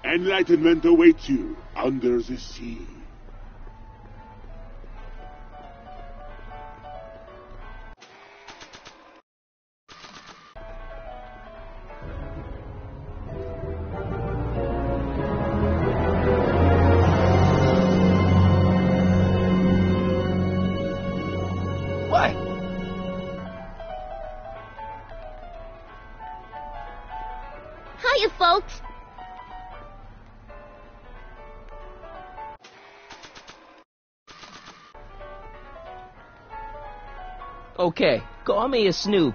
Enlightenment awaits you under the sea. What? Hiya, folks. Okay, call me a snoop.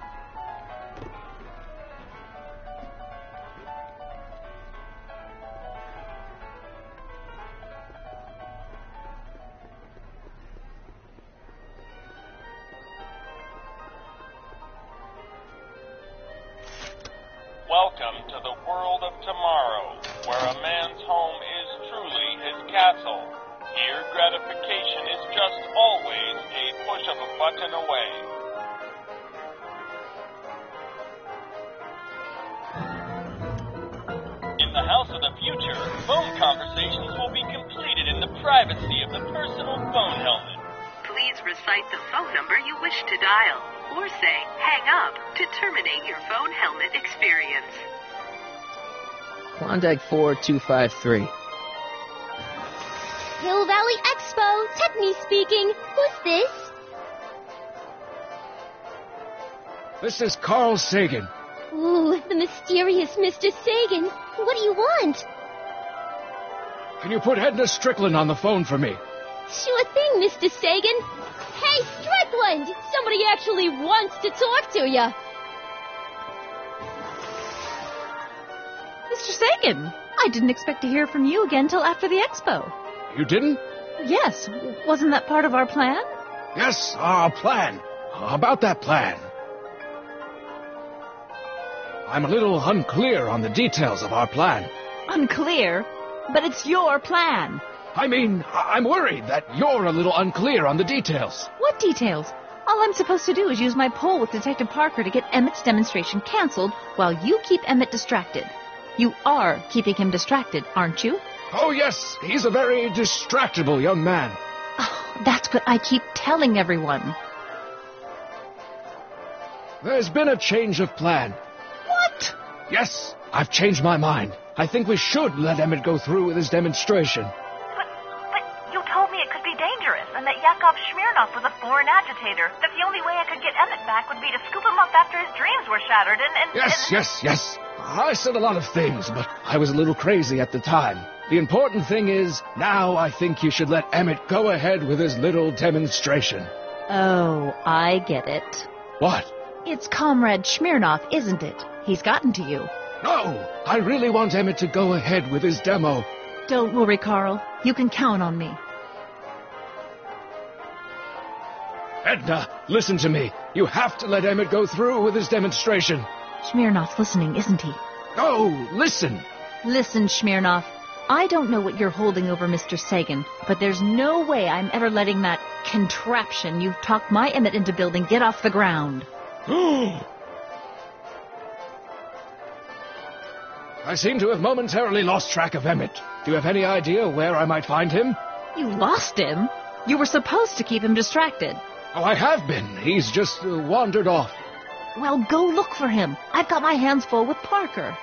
Welcome to the world of tomorrow, where a man's home is truly his castle. Here, gratification is just always a push of a button away. In the house of the future, phone conversations will be completed in the privacy of the personal phone helmet. Please recite the phone number you wish to dial, or say hang up to terminate your phone helmet experience. Klondike 4253. Hill Valley Expo, Techni speaking. Who's this? This is Carl Sagan. Ooh, the mysterious Mr. Sagan. What do you want? Can you put Edna Strickland on the phone for me? Sure thing, Mr. Sagan. Hey, Strickland! Somebody actually wants to talk to you. Mr. Sagan, I didn't expect to hear from you again till after the expo. You didn't? Yes, wasn't that part of our plan? Yes, our plan. About that plan. I'm a little unclear on the details of our plan. Unclear? But it's your plan. I mean, I'm worried that you're a little unclear on the details. What details? All I'm supposed to do is use my poll with Detective Parker to get Emmett's demonstration canceled while you keep Emmett distracted. You are keeping him distracted, aren't you? Oh, yes, he's a very distractible young man. Oh, that's what I keep telling everyone. There's been a change of plan. What? Yes, I've changed my mind. I think we should let Emmett go through with his demonstration. But you told me it could be dangerous, and that Yakov Smirnov was a foreign agitator. That the only way I could get Emmett back would be to scoop him up after his dreams were shattered, Yes. I said a lot of things, but I was a little crazy at the time. The important thing is, now I think you should let Emmett go ahead with his little demonstration. Oh, I get it. What? It's Comrade Smirnov, isn't it? He's gotten to you. No, I really want Emmett to go ahead with his demo. Don't worry, Carl. You can count on me. Edna, listen to me. You have to let Emmett go through with his demonstration. Smirnov's listening, isn't he? No, listen. Listen, Smirnov. I don't know what you're holding over Mr. Sagan, but there's no way I'm ever letting that contraption you've talked my Emmett into building get off the ground. I seem to have momentarily lost track of Emmett. Do you have any idea where I might find him? You lost him? You were supposed to keep him distracted. Oh, I have been. He's just wandered off. Well, go look for him. I've got my hands full with Parker.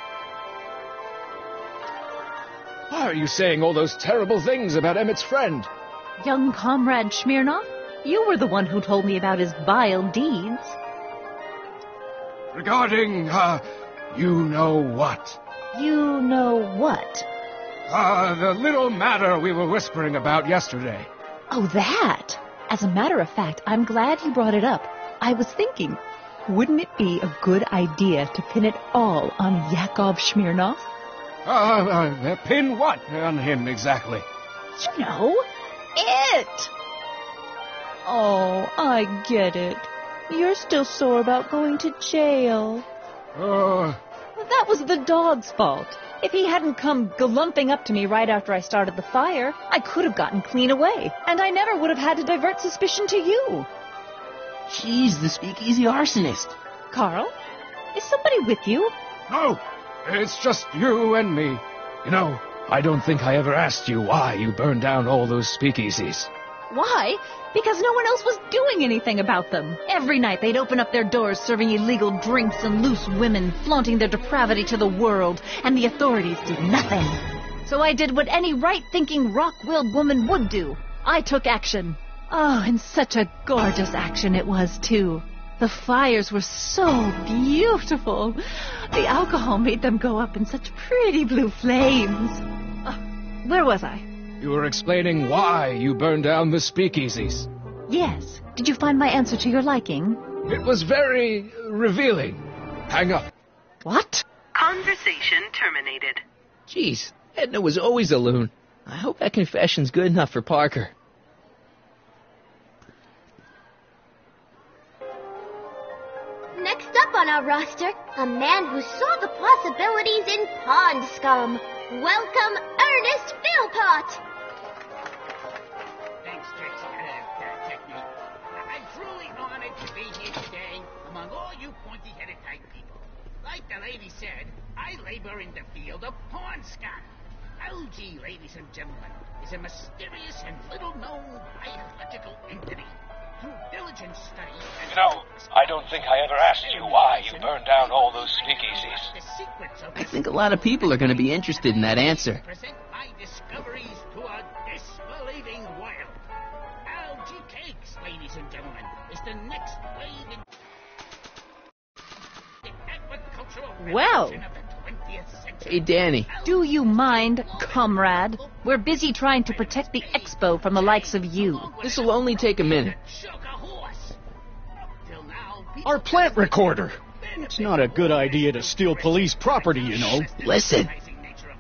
Why are you saying all those terrible things about Emmett's friend? Young Comrade Smirnov, you were the one who told me about his vile deeds. Regarding, you know what? You know what? The little matter we were whispering about yesterday. Oh, that! As a matter of fact, I'm glad you brought it up. I was thinking, wouldn't it be a good idea to pin it all on Yakov Smirnov? Pin what on him exactly? You know, it! Oh, I get it. You're still sore about going to jail. That was the dog's fault. If he hadn't come galumping up to me right after I started the fire, I could have gotten clean away, and I never would have had to divert suspicion to you. She's the speakeasy arsonist. Carl, is somebody with you? No, it's just you and me. You know, I don't think I ever asked you why you burned down all those speakeasies. Why? Because no one else was doing anything about them. Every night they'd open up their doors serving illegal drinks and loose women, flaunting their depravity to the world, and the authorities did nothing. So I did what any right-thinking, rock-willed woman would do. I took action. Oh, and such a gorgeous action it was, too. The fires were so beautiful. The alcohol made them go up in such pretty blue flames. Where was I? You were explaining why you burned down the speakeasies. Yes. Did you find my answer to your liking? It was very revealing. Hang up. What? Conversation terminated. Jeez, Edna was always a loon. I hope that confession's good enough for Parker. Next up on our roster, a man who saw the possibilities in pond scum. Welcome, Ernest Philpott! Thanks, Technique. I'm truly honored to be here today among all you pointy-headed type people. Like the lady said, I labor in the field of pond scum. Algae, ladies and gentlemen, is a mysterious and little-known biological entity. Through diligent study and... You know, I don't think I ever asked you why you burned down all those speakeasies. I think a lot of people are going to be interested in that answer. Present my discoveries to a disbelieving world. Algae cakes, ladies and gentlemen, is the next wave in agricultural revolution of the 20th century. Hey, Danny. Do you mind, comrade? We're busy trying to protect the expo from the likes of you. This'll only take a minute. Our plant recorder. It's not a good idea to steal police property, you know. Listen.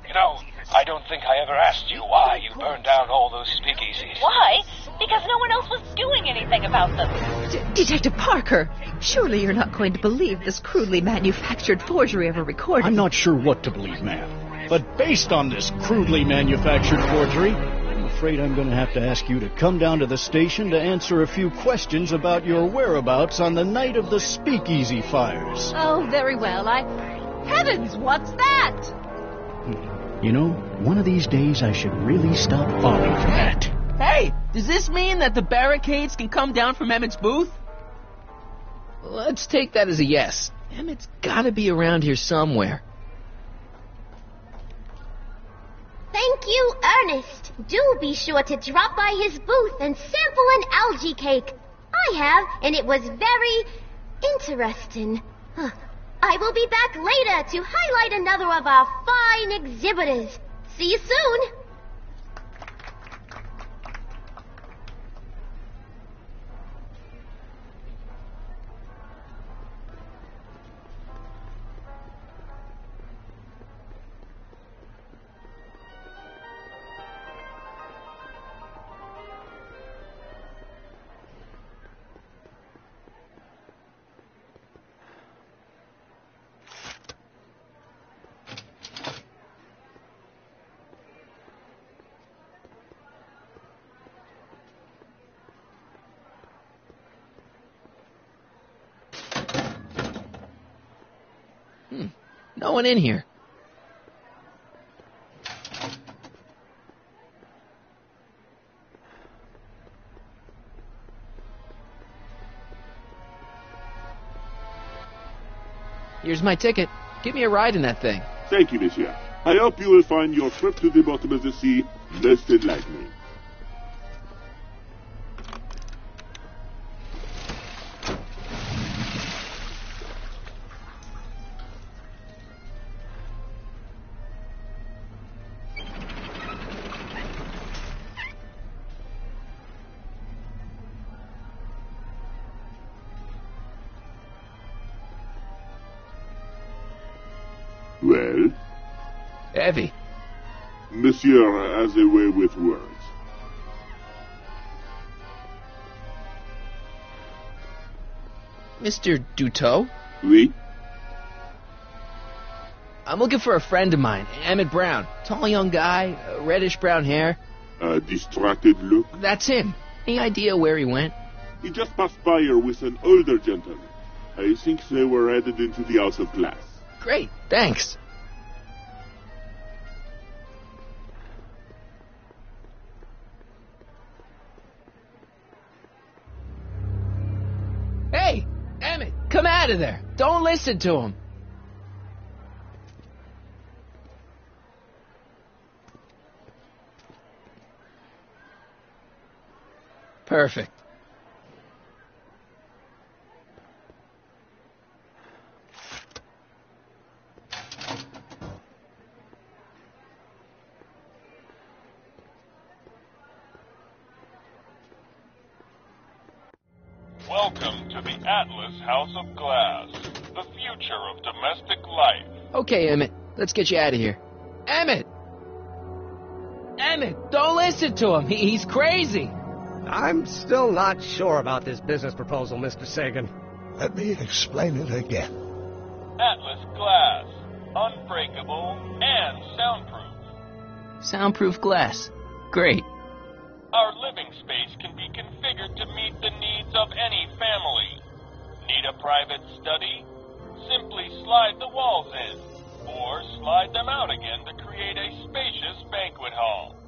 You know, I don't think I ever asked you why you burned down all those speakeasies. Why? Because no one else was doing anything about them. Detective Parker, surely you're not going to believe this crudely manufactured forgery of a recording. I'm not sure what to believe, ma'am. But based on this crudely manufactured forgery, I'm afraid I'm going to have to ask you to come down to the station to answer a few questions about your whereabouts on the night of the speakeasy fires. Oh, very well. Heavens, what's that? You know, one of these days I should really stop falling for that. Hey, does this mean that the barricades can come down from Emmett's booth? Let's take that as a yes. Emmett's gotta be around here somewhere. Thank you, Ernest. Do be sure to drop by his booth and sample an algae cake. I have, and it was very interesting. I will be back later to highlight another of our fine exhibitors. See you soon. No one in here. Here's my ticket. Give me a ride in that thing. Thank you, monsieur. I hope you will find your trip to the bottom of the sea less enlightening. Well? Heavy. Monsieur has a way with words. Mr. Duteau? Oui? I'm looking for a friend of mine, Emmett Brown. Tall young guy, reddish-brown hair. A distracted look? That's him. Any idea where he went? He just passed by here with an older gentleman. I think they were headed into the House of Glass. Great, thanks. out of there. Don't listen to him. Perfect. Welcome to the Atlas House of Glass, the future of domestic life. Okay, Emmett, let's get you out of here. Emmett! Emmett, don't listen to him. He's crazy. I'm still not sure about this business proposal, Mr. Sagan. Let me explain it again. Atlas Glass, unbreakable and soundproof. Soundproof glass. Great. Our living space can be configured to meet the needs of any family. Need a private study? Simply slide the walls in, or slide them out again to create a spacious banquet hall.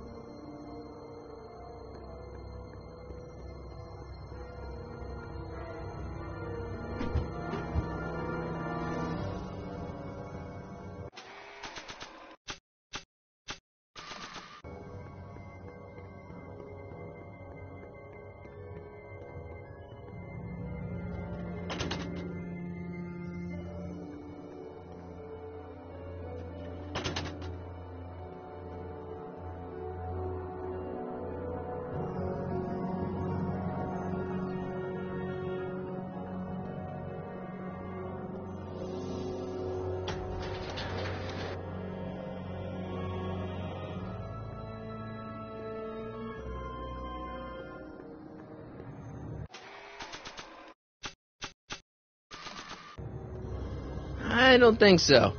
I don't think so.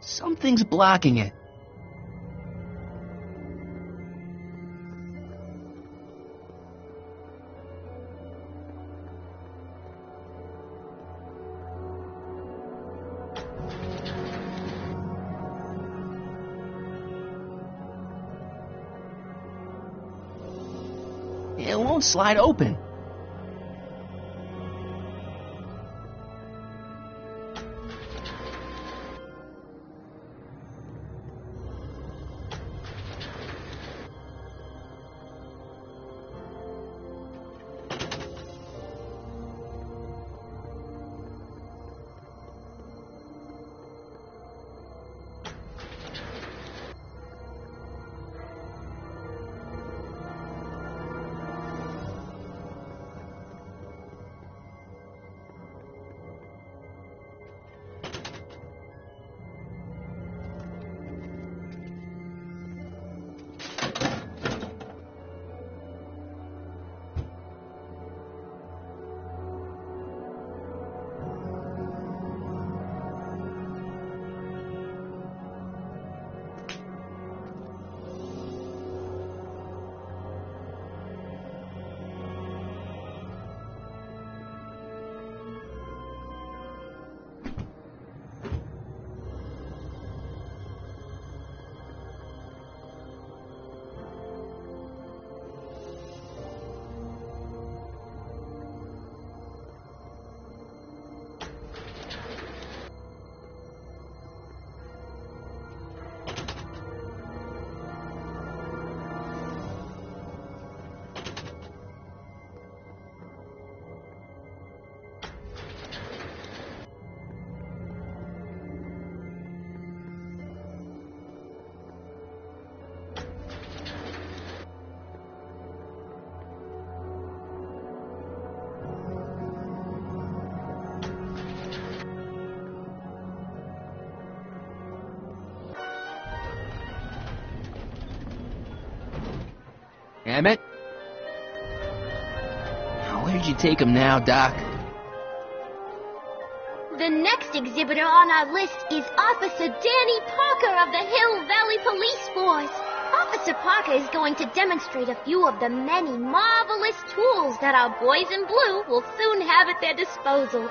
Something's blocking it. It won't slide open. Emmett? Now, where'd you take him now, Doc? The next exhibitor on our list is Officer Danny Parker of the Hill Valley Police Force. Officer Parker is going to demonstrate a few of the many marvelous tools that our boys in blue will soon have at their disposal.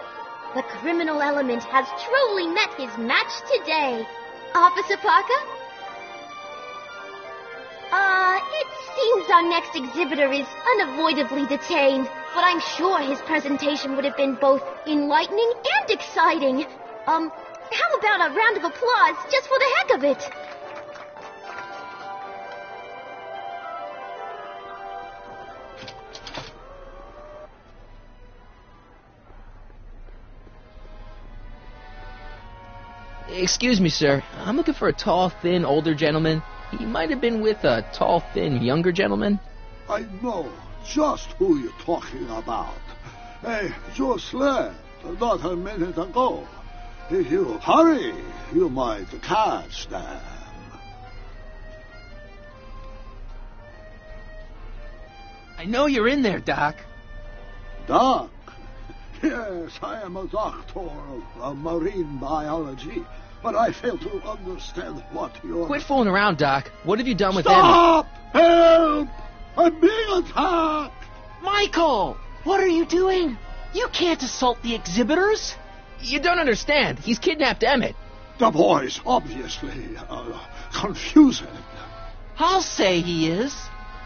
The criminal element has truly met his match today. Officer Parker? It seems our next exhibitor is unavoidably detained, but I'm sure his presentation would have been both enlightening and exciting. How about a round of applause just for the heck of it? Excuse me, sir. I'm looking for a tall, thin, older gentleman. He might have been with a tall, thin, younger gentleman. I know just who you're talking about. They just left not a minute ago. If you hurry, you might catch them. I know you're in there, Doc. Doc? Yes, I am a doctor of marine biology, but I fail to understand what you're... Quit fooling around, Doc. What have you done with Stop! Help! I'm being attacked! Michael! What are you doing? You can't assault the exhibitors! You don't understand. He's kidnapped Emmett. The boy's obviously confused. I'll say he is.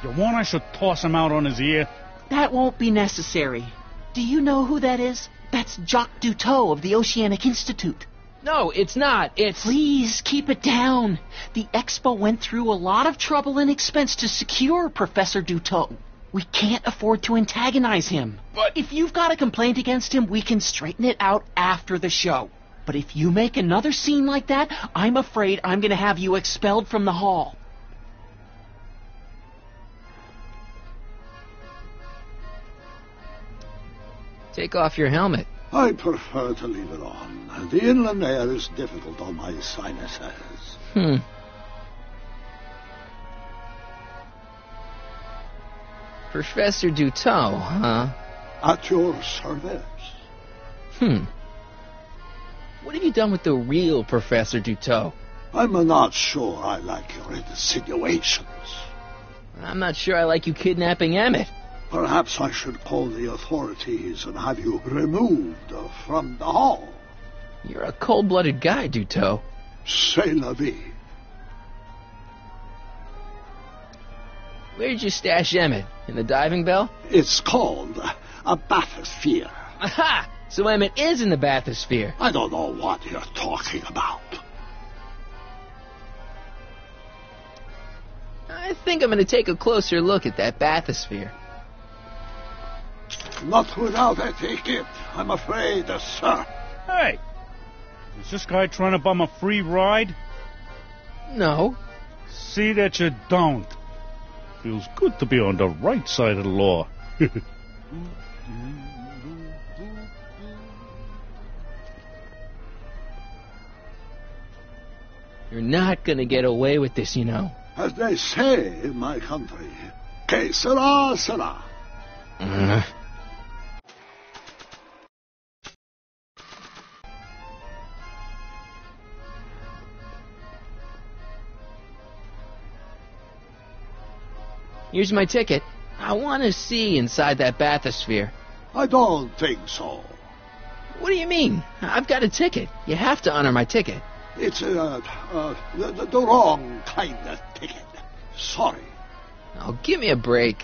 You want I should toss him out on his ear? That won't be necessary. Do you know who that is? That's Jacques Duteau of the Oceanic Institute. No, it's not. It's... Please, keep it down. The Expo went through a lot of trouble and expense to secure Professor Duteau. We can't afford to antagonize him. But... If you've got a complaint against him, we can straighten it out after the show. But if you make another scene like that, I'm afraid I'm going to have you expelled from the hall. Take off your helmet. I prefer to leave it on. The inland air is difficult on my sinuses. Professor Duteau, huh? At your service. What have you done with the real Professor Duteau? I'm not sure I like your insinuations. I'm not sure I like you kidnapping Emmett. Perhaps I should call the authorities and have you removed from the hall. You're a cold-blooded guy, Duteau. C'est la vie. Where'd you stash Emmett? In the diving bell? It's called a bathysphere. Aha! So Emmett is in the bathysphere. I don't know what you're talking about. I think I'm going to take a closer look at that bathysphere. Not without a ticket, I'm afraid, sir. Hey! Is this guy trying to bum a free ride? No. See that you don't. Feels good to be on the right side of the law. You're not going to get away with this, you know. As they say in my country, que sera, sera. Here's my ticket. I want to see inside that bathysphere. I don't think so. What do you mean? I've got a ticket. You have to honor my ticket. It's the wrong kind of ticket. Sorry. Oh, give me a break.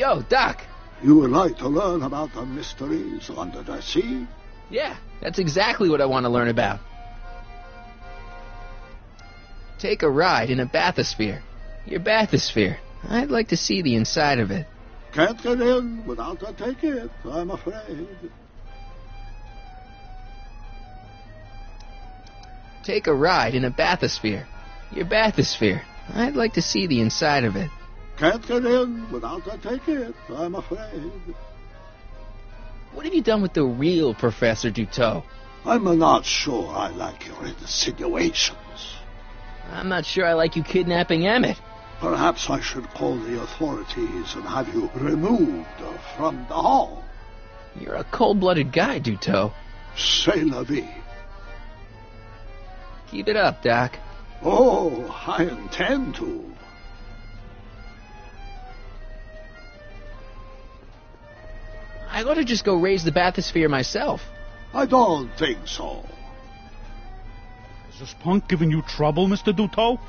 Yo, Doc. You would like to learn about the mysteries under the sea? Yeah, that's exactly what I want to learn about. Take a ride in a bathysphere. Your bathysphere. I'd like to see the inside of it. Can't get in without a ticket, I'm afraid. Take a ride in a bathysphere. Your bathysphere. I'd like to see the inside of it. Can't get in without a ticket, I'm afraid. What have you done with the real Professor Dutot? I'm not sure I like your insinuations. I'm not sure I like you kidnapping Emmett. Perhaps I should call the authorities and have you removed from the hall. You're a cold-blooded guy, Dutot. C'est la vie. Keep it up, Doc. Oh, I intend to. I ought to just go raise the bathysphere myself. I don't think so. Is this punk giving you trouble, Mr. Dutot?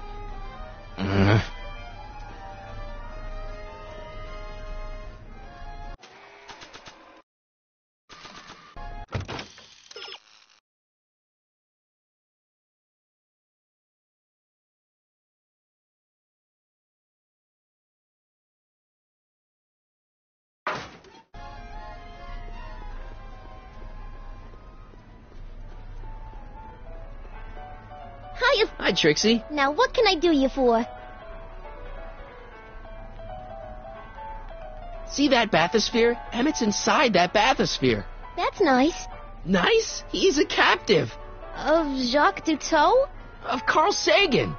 Hi, Trixie. Now what can I do you for? See that bathysphere? Emmett's inside that bathysphere. That's nice. Nice? He's a captive. Of Jacques Dutot? Of Carl Sagan.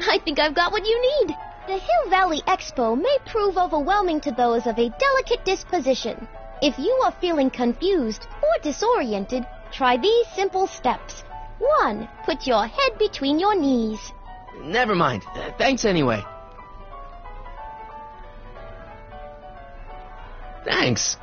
I think I've got what you need. The Hill Valley Expo may prove overwhelming to those of a delicate disposition. If you are feeling confused or disoriented, try these simple steps. 1. Put your head between your knees. Never mind. Thanks anyway. Thanks.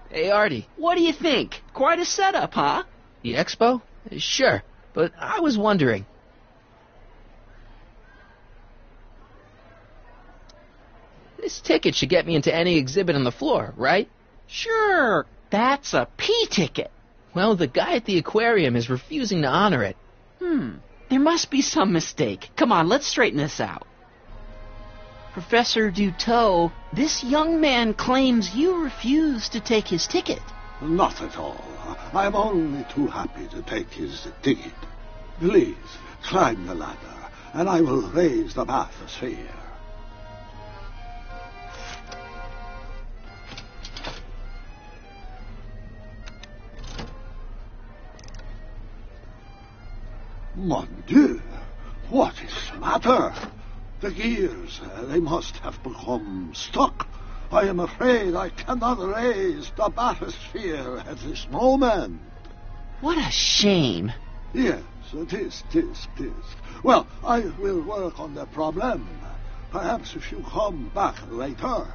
Hey, Artie. What do you think? Quite a setup, huh? The expo? Sure, but I was wondering. This ticket should get me into any exhibit on the floor, right? Sure, that's a P ticket. Well, the guy at the aquarium is refusing to honor it. There must be some mistake. Come on, let's straighten this out. Professor Dutot, this young man claims you refused to take his ticket. Not at all. I'm only too happy to take his ticket. Please, climb the ladder, and I will raise the bathysphere. Mon Dieu, what is the matter? The gears, they must have become stuck. I am afraid I cannot raise the bathysphere at this moment. What a shame. Yes, tis. Well, I will work on the problem. Perhaps if you come back later.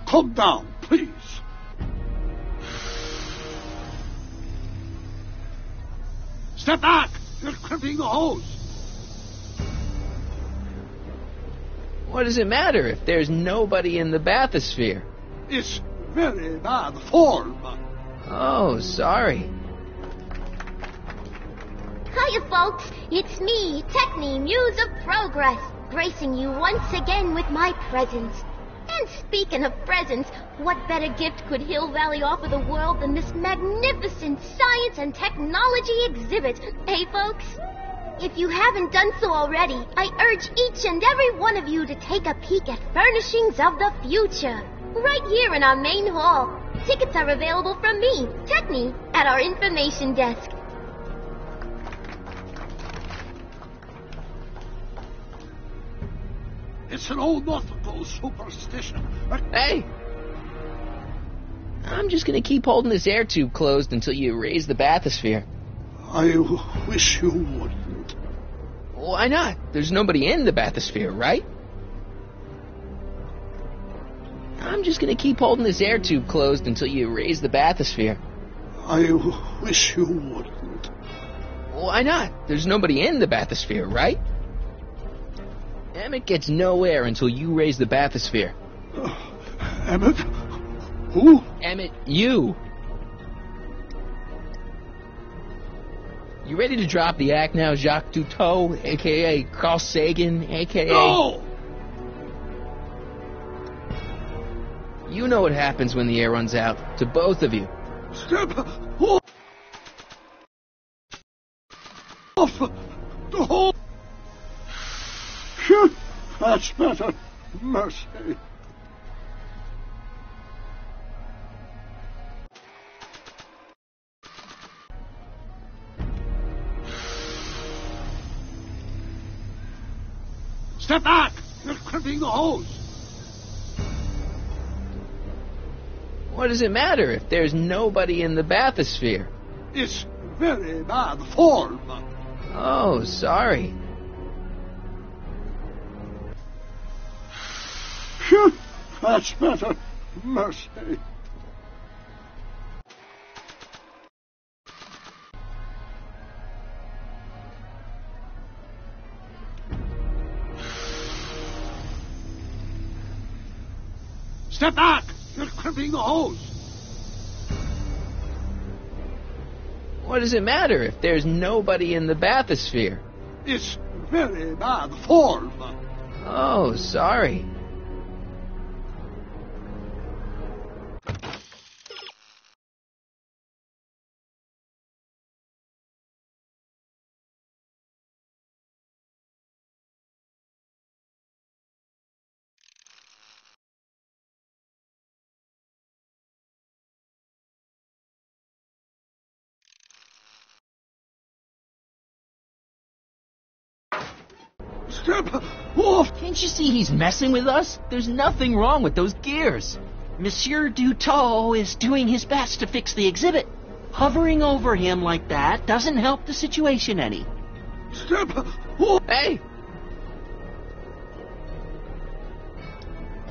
Come down, please. Step back! You're crimping the hose! What does it matter if there's nobody in the bathysphere? It's very bad form. Oh, sorry. Hiya, folks. It's me, Techni, Muse of Progress, gracing you once again with my presence. And speaking of presents, what better gift could Hill Valley offer the world than this magnificent science and technology exhibit, eh, folks? If you haven't done so already, I urge each and every one of you to take a peek at Furnishings of the Future, right here in our main hall. Tickets are available from me, Techni, at our information desk. It's an old nautical superstition. Hey! I'm just gonna keep holding this air tube closed until you raise the bathysphere. I wish you wouldn't. Why not? There's nobody in the bathysphere, right? I'm just gonna keep holding this air tube closed until you raise the bathysphere. I wish you wouldn't. Why not? There's nobody in the bathysphere, right? Emmett gets no air until you raise the bathysphere. Emmett? Who? Emmett, you. You ready to drop the act now, Jacques Cousteau, a.k.a. Carl Sagan, a.k.a. No! You know what happens when the air runs out, to both of you. Step off the hole. Shit, that's better. Mercy. Step back! You're crimping the hose! What does it matter if there's nobody in the bathysphere? It's very bad form. Oh, sorry. Shit, that's better. Mercy. Step back! You're crimping the hose! What does it matter if there's nobody in the bathysphere? It's very bad form. Oh, sorry. Step off! Can't you see he's messing with us? There's nothing wrong with those gears. Monsieur Dutot is doing his best to fix the exhibit. Hovering over him like that doesn't help the situation any. Step off! Hey!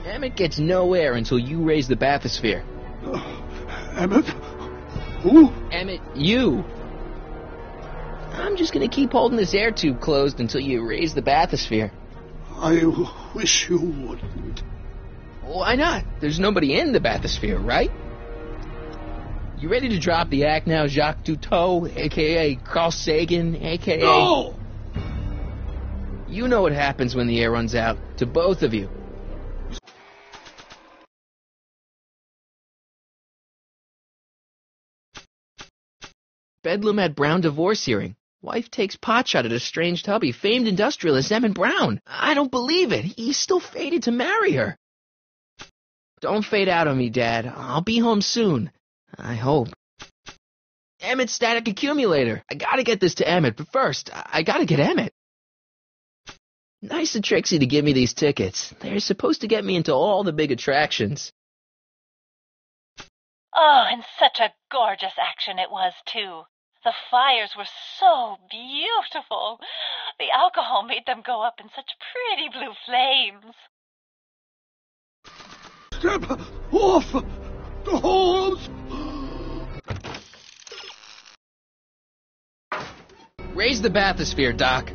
Emmett gets no air until you raise the bathysphere. Emmett? Who? Emmett, you. I'm just gonna keep holding this air tube closed until you raise the bathysphere. I wish you wouldn't. Why not? There's nobody in the bathysphere, right? You ready to drop the act now, Jacques Cousteau, a.k.a. Carl Sagan, a.k.a. No! You know what happens when the air runs out, to both of you. Bedlam at Brown divorce hearing. Wife takes potshot at estranged hubby, famed industrialist Emmett Brown. I don't believe it. He's still fated to marry her. Don't fade out on me, Dad. I'll be home soon. I hope. Emmett's static accumulator. I gotta get this to Emmett, but first, I gotta get Emmett. Nice of Trixie to give me these tickets. They're supposed to get me into all the big attractions. Oh, and such a gorgeous action it was, too. The fires were so beautiful. The alcohol made them go up in such pretty blue flames. Step off the hose! Raise the bathysphere, Doc.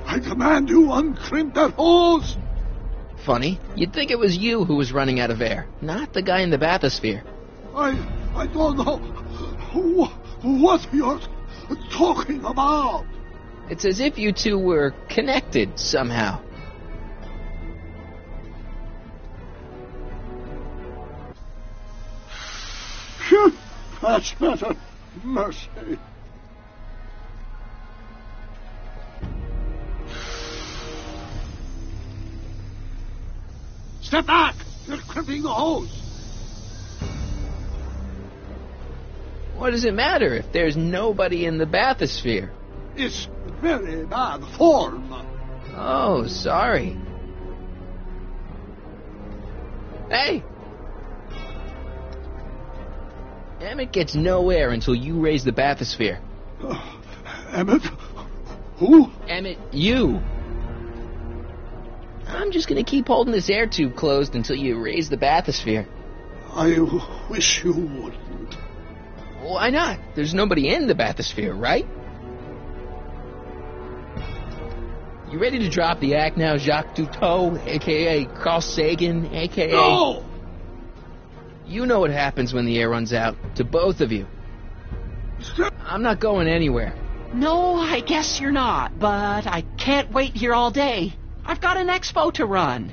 I command you uncrimp that hose! Funny, you'd think it was you who was running out of air, not the guy in the bathysphere. I don't know what you're talking about. It's as if you two were connected somehow. Shit, that's better. Mercy. Step back! You're crimping the hose! What does it matter if there's nobody in the bathysphere? It's very bad form. Oh, sorry. Hey! Emmett gets no air until you raise the bathysphere. Emmett? Who? Emmett, you. I'm just gonna keep holding this air tube closed until you raise the bathysphere. I wish you wouldn't. Why not? There's nobody in the bathysphere, right? You ready to drop the act now, Jacques Cousteau, a.k.a. Carl Sagan, a.k.a.? No! You know what happens when the air runs out, to both of you. I'm not going anywhere. No, I guess you're not, but I can't wait here all day. I've got an expo to run.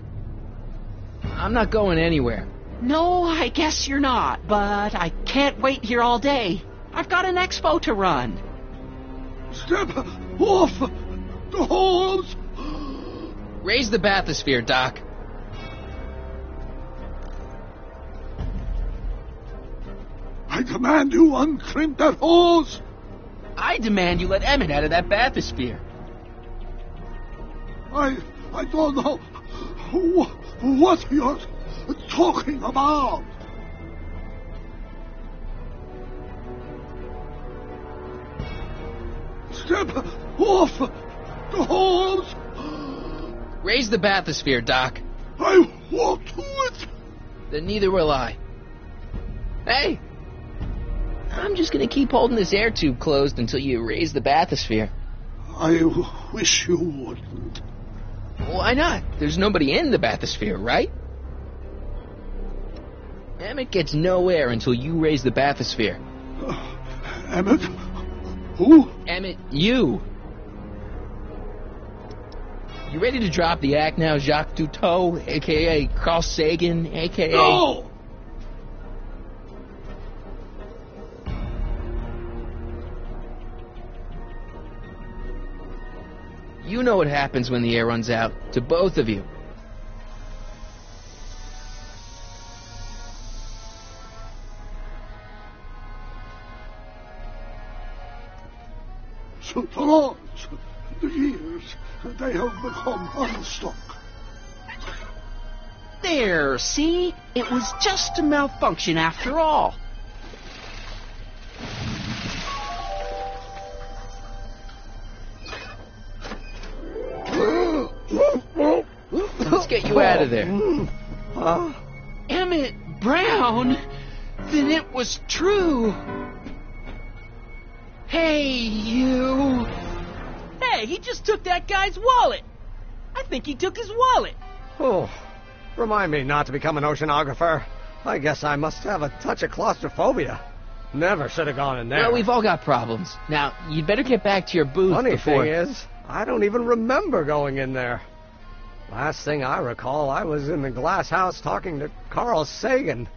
I'm not going anywhere. No, I guess you're not, but I can't wait here all day. I've got an expo to run. Step off the hose! Raise the bathysphere, Doc. I demand you uncrimp that hose! I demand you let Emmett out of that bathysphere. I don't know what you're talking about. Step off the hose! Raise the bathysphere, Doc. I won't do it! Then neither will I. Hey! I'm just gonna keep holding this air tube closed until you raise the bathysphere. I wish you wouldn't. Why not? There's nobody in the bathysphere, right? Emmett gets no air until you raise the bathysphere. Emmett? Who? Emmett, you. You ready to drop the act now, Jacques Cousteau, a.k.a. Carl Sagan, a.k.a. No! You know what happens when the air runs out, to both of you. So the lords, the years, they have become unstuck. There, see? It was just a malfunction after all. Let's get you out of there. Emmett Brown? Then it was true. Hey, you. Hey, he just took that guy's wallet. I think he took his wallet. Oh, remind me not to become an oceanographer. I guess I must have a touch of claustrophobia. Never should have gone in there. Well, we've all got problems. Now, you'd better get back to your booth Funny before... thing is, I don't even remember going in there. Last thing I recall, I was in the glass house talking to Carl Sagan.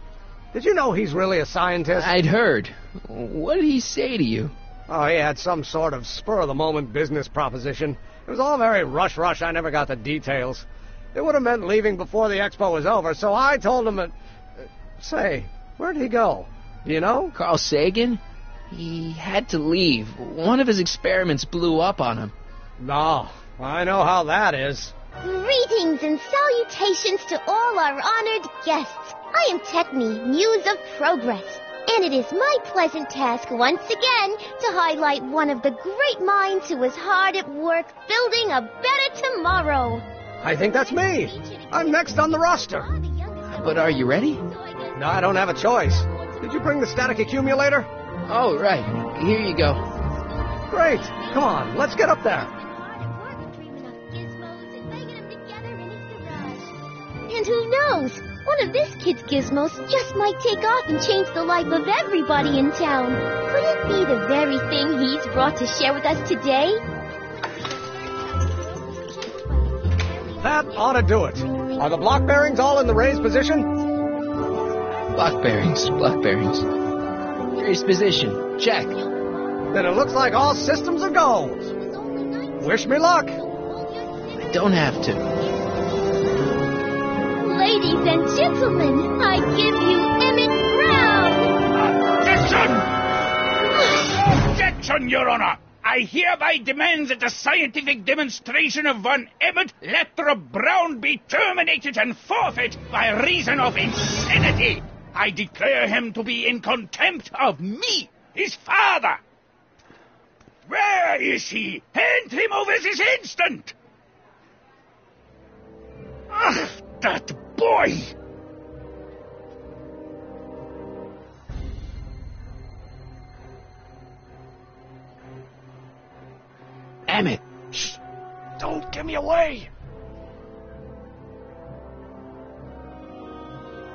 Did you know he's really a scientist? I'd heard. What did he say to you? Oh, he had some sort of spur-of-the-moment business proposition. It was all very rush. I never got the details. It would have meant leaving before the expo was over, so I told him that... Say, where'd he go? Do you know? Carl Sagan? He had to leave. One of his experiments blew up on him. No, I know how that is. Greetings and salutations to all our honored guests. I am Techne, Muse of Progress. And it is my pleasant task once again to highlight one of the great minds who is hard at work building a better tomorrow. I think that's me. I'm next on the roster. But are you ready? No, I don't have a choice. Did you bring the static accumulator? Oh, right. Here you go. Great. Come on, let's get up there. And who knows? One of this kid's gizmos just might take off and change the life of everybody in town. Could it be the very thing he's brought to share with us today? That ought to do it. Are the block bearings all in the raised position? Block bearings. Raised position. Check. Then it looks like all systems are go. Wish me luck. I don't have to. Ladies and gentlemen, I give you Emmett Brown! Objection, Your Honor! I hereby demand that the scientific demonstration of one Emmett Lathrop Brown be terminated and forfeit by reason of insanity. I declare him to be in contempt of me, his father. Where is he? Hand him over this instant! Ah, that boy! Emmett! Shh! Don't give me away!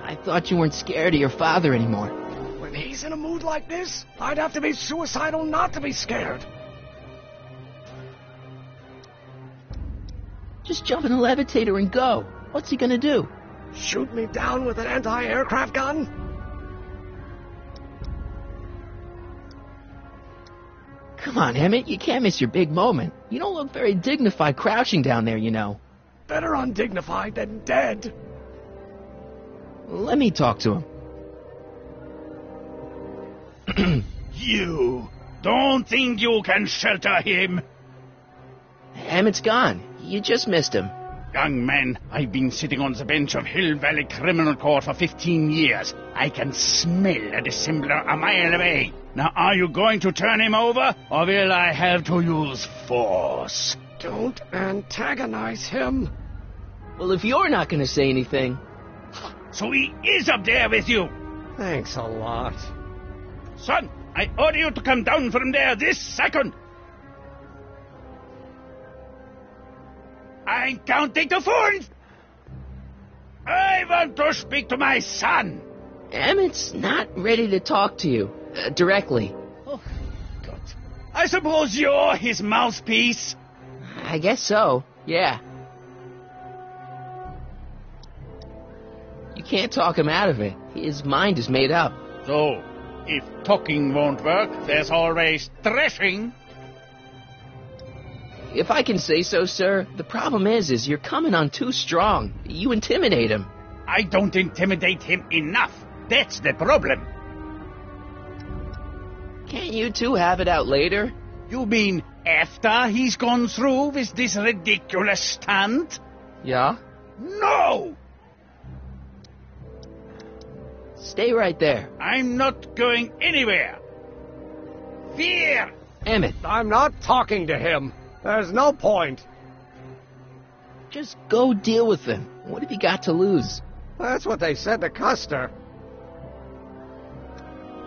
I thought you weren't scared of your father anymore. When he's in a mood like this, I'd have to be suicidal not to be scared. Just jump in the levitator and go. What's he gonna do? Shoot me down with an anti-aircraft gun? Come on, Emmett, you can't miss your big moment. You don't look very dignified crouching down there, you know. Better undignified than dead. Let me talk to him. You don't think you can shelter him? Emmett's gone. You just missed him. Young man, I've been sitting on the bench of Hill Valley Criminal Court for 15 years. I can smell a dissembler a mile away. Now, are you going to turn him over, or will I have to use force? Don't antagonize him. Well, if you're not going to say anything... So he is up there with you? Thanks a lot. Son, I order you to come down from there this second. I'm counting to 4. I want to speak to my son. Emmett's not ready to talk to you, directly. Oh, God. I suppose you're his mouthpiece? I guess so, yeah. You can't talk him out of it. His mind is made up. So, if talking won't work, there's always threshing. If I can say so, sir, the problem is you're coming on too strong. You intimidate him. I don't intimidate him enough. That's the problem. Can't you two have it out later? You mean after he's gone through with this ridiculous stunt? Yeah? No! Stay right there. I'm not going anywhere. Fler! Emmett. I'm not talking to him. There's no point. Just go deal with him. What have you got to lose? That's what they said to Custer.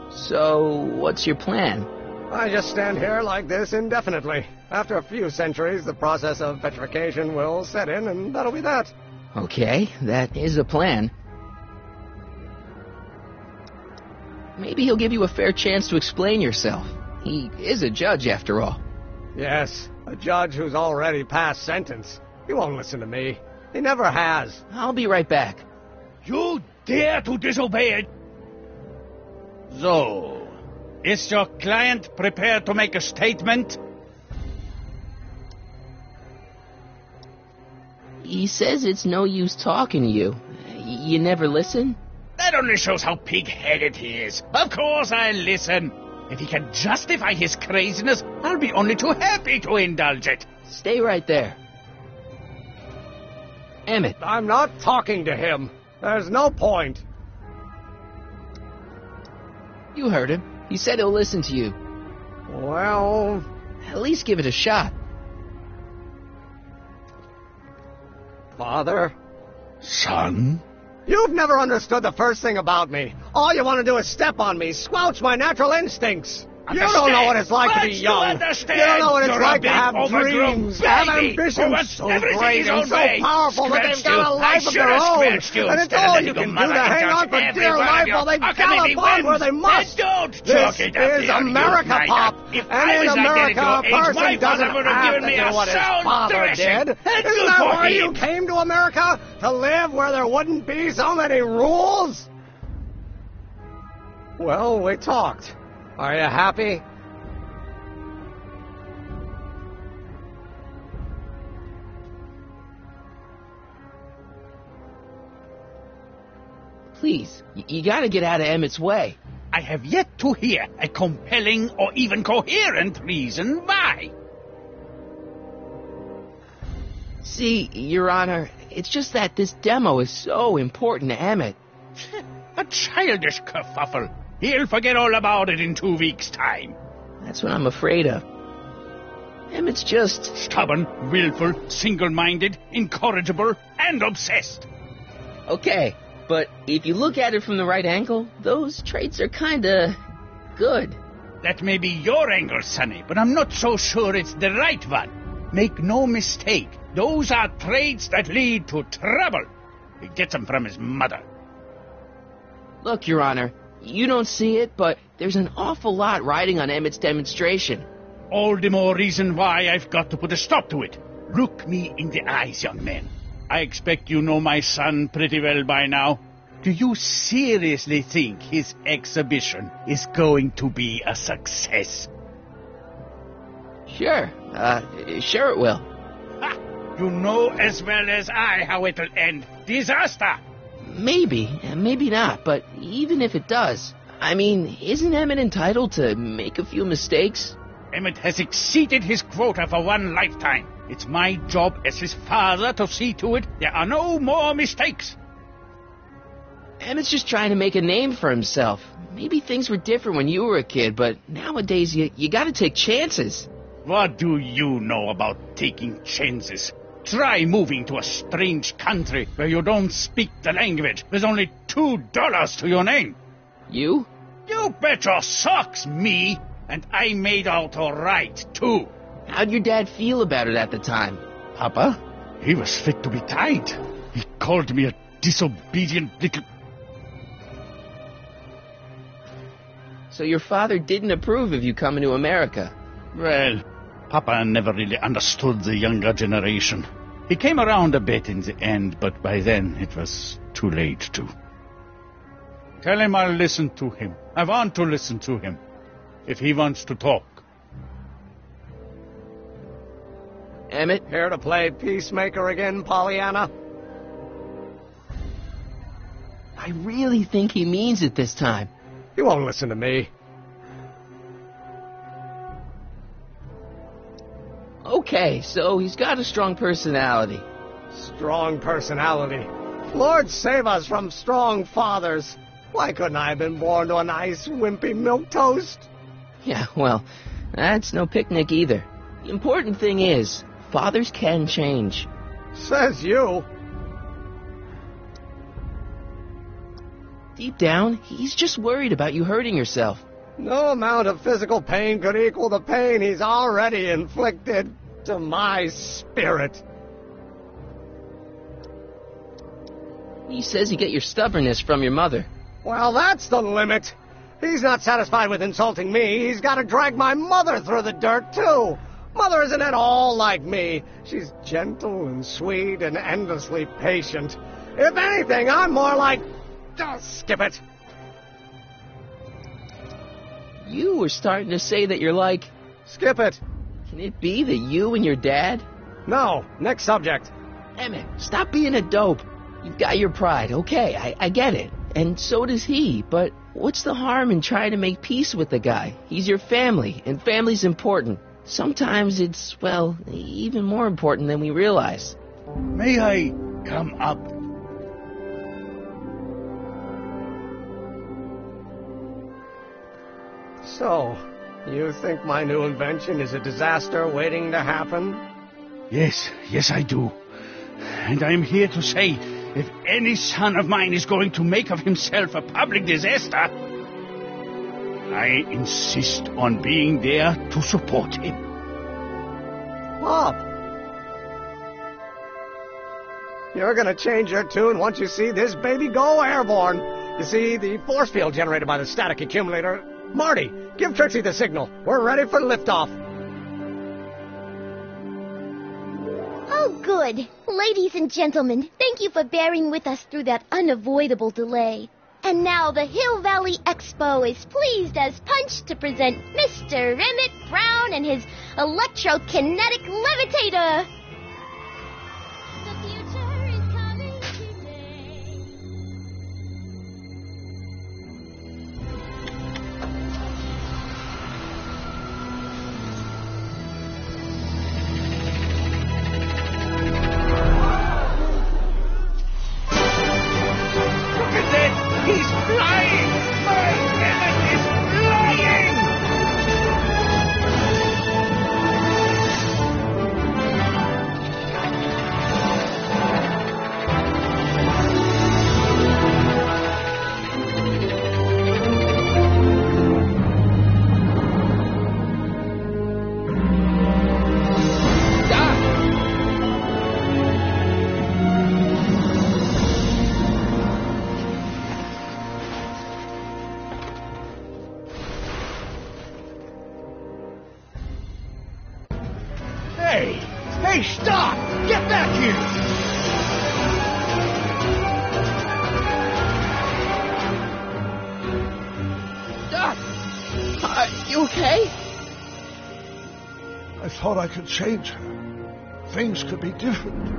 So, what's your plan? I just stand here like this indefinitely. After a few centuries, the process of petrification will set in, and that'll be that. Okay, that is a plan. Maybe he'll give you a fair chance to explain yourself. He is a judge, after all. Yes, a judge who's already passed sentence. He won't listen to me. He never has. I'll be right back. You dare to disobey it? So, is your client prepared to make a statement? He says it's no use talking to you. You never listen? That only shows how pig-headed he is. Of course I'll listen. If he can justify his craziness, I'll be only too happy to indulge it. Stay right there. Emmett. I'm not talking to him. There's no point. You heard him. He said he'll listen to you. Well... At least give it a shot. Father? Son? You've never understood the first thing about me. All you want to do is step on me, squelch my natural instincts. Understand. You don't know what it's like to be young. You don't know what it's like to have dreams, have ambitions so great and so powerful that they've got a life of their own. And it's all you can do to hang on for dear life while they gallop on where they must. This is America, Pop. And in America, a person doesn't have to do what his father did. Isn't that why you came to America? To live where there wouldn't be so many rules? Well, we talked. Are you happy? Please, you gotta get out of Emmett's way. I have yet to hear a compelling or even coherent reason why. See, Your Honor, it's just that this demo is so important to Emmett. A childish kerfuffle. He'll forget all about it in 2 weeks' time. That's what I'm afraid of. Emmett's just... Stubborn, willful, single-minded, incorrigible, and obsessed. Okay, but if you look at it from the right angle, those traits are kinda... good. That may be your angle, Sonny, but I'm not so sure it's the right one. Make no mistake, those are traits that lead to trouble. He gets them from his mother. Look, Your Honor, you don't see it, but there's an awful lot riding on Emmett's demonstration. All the more reason why I've got to put a stop to it. Look me in the eyes, young man. I expect you know my son pretty well by now. Do you seriously think his exhibition is going to be a success? Sure. Sure it will. Ha! You know as well as I how it'll end. Disaster! Maybe, maybe not, but even if it does, I mean, isn't Emmett entitled to make a few mistakes? Emmett has exceeded his quota for one lifetime. It's my job as his father to see to it there are no more mistakes. Emmett's just trying to make a name for himself. Maybe things were different when you were a kid, but nowadays you gotta take chances. What do you know about taking chances? Try moving to a strange country where you don't speak the language with only $2 to your name. You? You bet your socks, me! And I made out all right, too. How'd your dad feel about it at the time? Papa? He was fit to be tied. He called me a disobedient little... So your father didn't approve of you coming to America? Well, Papa never really understood the younger generation. He came around a bit in the end, but by then it was too late to. Tell him I'll listen to him. I want to listen to him. If he wants to talk. Emmett? Here to play peacemaker again, Pollyanna? I really think he means it this time. He won't listen to me. Okay, so he's got a strong personality. Strong personality. Lord save us from strong fathers. Why couldn't I have been born to a nice, wimpy milquetoast? Yeah, well, that's no picnic either. The important thing is, fathers can change. Says you. Deep down, he's just worried about you hurting yourself. No amount of physical pain could equal the pain he's already inflicted to my spirit. He says you get your stubbornness from your mother. Well, that's the limit. He's not satisfied with insulting me. He's got to drag my mother through the dirt, too. Mother isn't at all like me. She's gentle and sweet and endlessly patient. If anything, I'm more like... skip it. You were starting to say that you're like... Skip it. Can it be that you and your dad... No. Next subject. Emmett, stop being a dope. You've got your pride, okay, I get it. And so does he, but what's the harm in trying to make peace with the guy? He's your family, and family's important. Sometimes it's, well, even more important than we realize. May I come up? So, you think my new invention is a disaster waiting to happen? Yes, I do. And I'm here to say, if any son of mine is going to make of himself a public disaster, I insist on being there to support him. Pop! You're gonna change your tune once you see this baby go airborne. You see, the force field generated by the static accumulator... Marty, give Trixie the signal. We're ready for liftoff. Oh, good. Ladies and gentlemen, thank you for bearing with us through that unavoidable delay. And now the Hill Valley Expo is pleased as punch to present Mr. Emmett Brown and his electrokinetic levitator. The future is coming today. Look at that! He's flying! My Emmett is flying! Hey! Hey, stop! Get back here! Doc! Are you okay? I thought I could change her. Things could be different.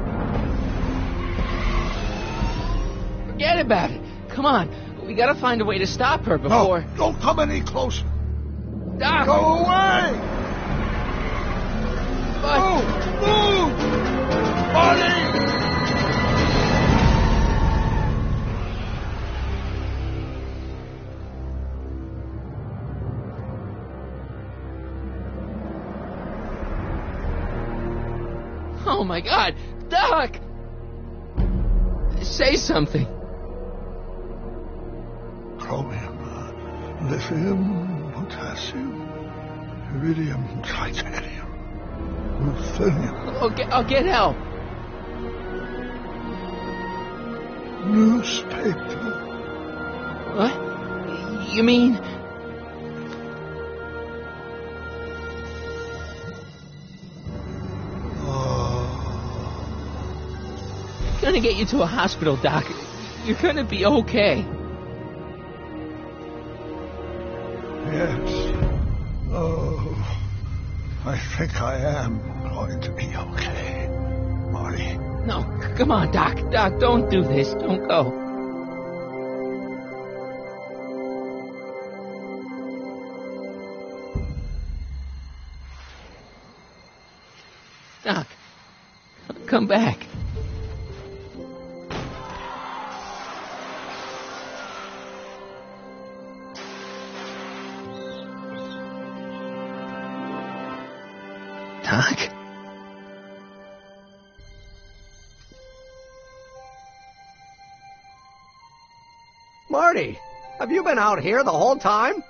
Forget about it. Come on. We gotta find a way to stop her before... No, don't come any closer. Doc! Go away! But... Move! Marty! Oh my God! Doc! Say something. Chromium, lithium, potassium, iridium, titanium, ruthenium. I'll get help. Newspaper. What? You mean... Gonna get you to a hospital, Doc. You're gonna be okay. Yes. Oh, I think I am going to be okay, Marty. No, come on, Doc. Doc, don't do this. Don't go. Doc, come back. Doc? Marty, have you been out here the whole time?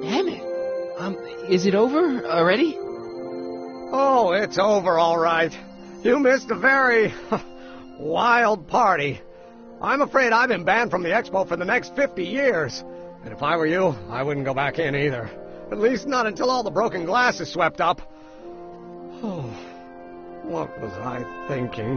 Damn it. Is it over already? Oh, it's over all right. You missed a very wild party. I'm afraid I've been banned from the expo for the next 50 years. And if I were you, I wouldn't go back in either. At least not until all the broken glass is swept up. Oh, what was I thinking?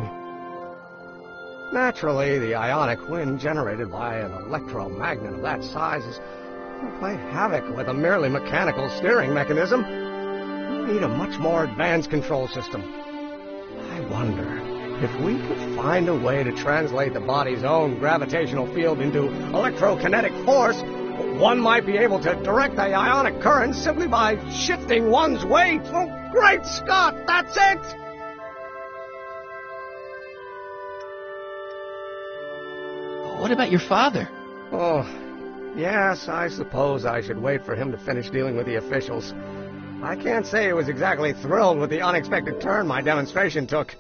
Naturally, the ionic wind generated by an electromagnet of that size is going to play havoc with a merely mechanical steering mechanism. We need a much more advanced control system. I wonder if we could find a way to translate the body's own gravitational field into electrokinetic force. One might be able to direct the ionic current simply by shifting one's weight. Oh, great Scott, that's it! What about your father? Oh, yes, I suppose I should wait for him to finish dealing with the officials. I can't say he was exactly thrilled with the unexpected turn my demonstration took.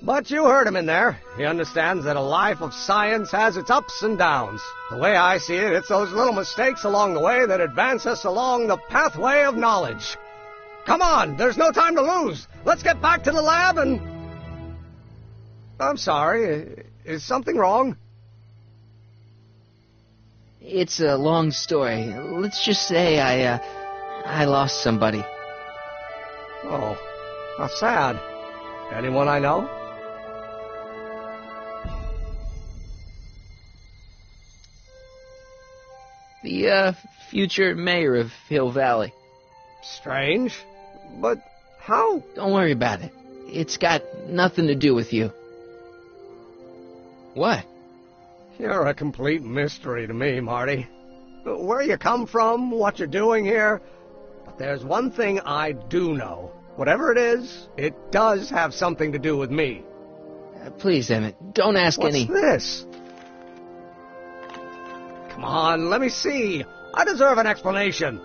But you heard him in there. He understands that a life of science has its ups and downs. The way I see it, it's those little mistakes along the way that advance us along the pathway of knowledge. Come on, there's no time to lose. Let's get back to the lab and... I'm sorry, is something wrong? It's a long story. Let's just say I lost somebody. Oh, how sad. Anyone I know? The future mayor of Hill Valley. Strange, but how? Don't worry about it. It's got nothing to do with you. What? You're a complete mystery to me, Marty. Where you come from, what you're doing here. But there's one thing I do know. Whatever it is, it does have something to do with me. Please, Emmett, don't ask any... What's this? Come on, let me see. I deserve an explanation.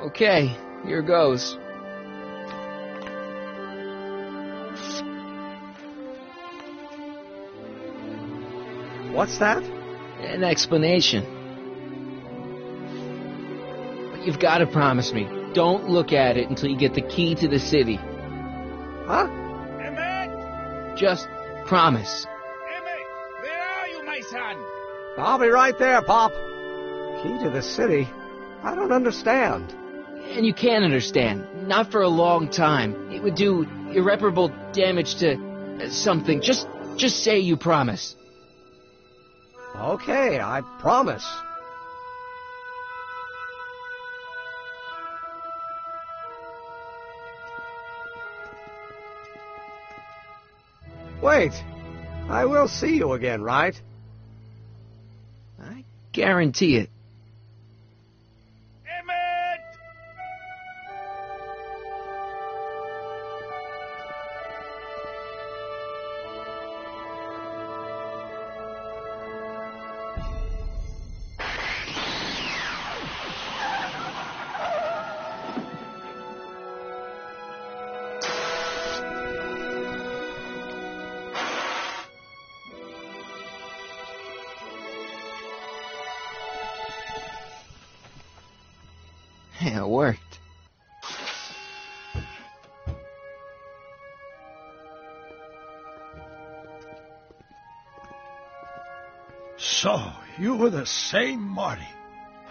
Okay, here goes. What's that? An explanation. But you've got to promise me, don't look at it until you get the key to the city. Huh? Emmett! Just promise. Emmett! Where are you, my son? I'll be right there, Pop. Key to the city? I don't understand. And you can't understand. Not for a long time. It would do irreparable damage to something. Just say you promise. Okay, I promise. Wait, I will see you again, right? I guarantee it. Yeah, it worked. So, you were the same Marty.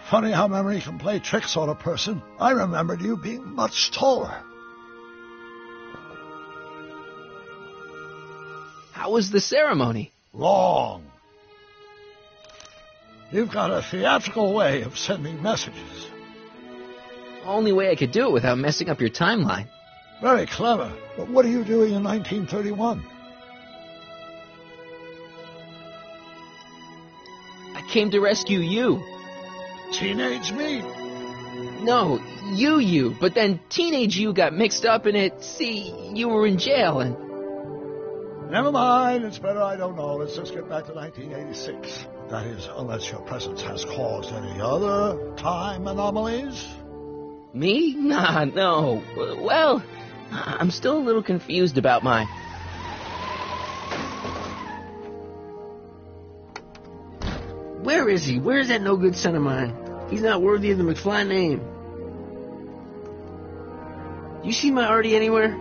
Funny how memory can play tricks on a person. I remembered you being much taller. How was the ceremony? Long. You've got a theatrical way of sending messages. Only way I could do it without messing up your timeline. Very clever. But what are you doing in 1931? I came to rescue you. Teenage me? No, you. But then teenage you got mixed up in it. See, you were in jail and... Never mind. It's better I don't know. Let's just get back to 1986. That is, unless your presence has caused any other time anomalies. Me? Nah, no. Well, I'm still a little confused about my... Where is he? Where's that no-good son of mine? He's not worthy of the McFly name. You see my Artie anywhere?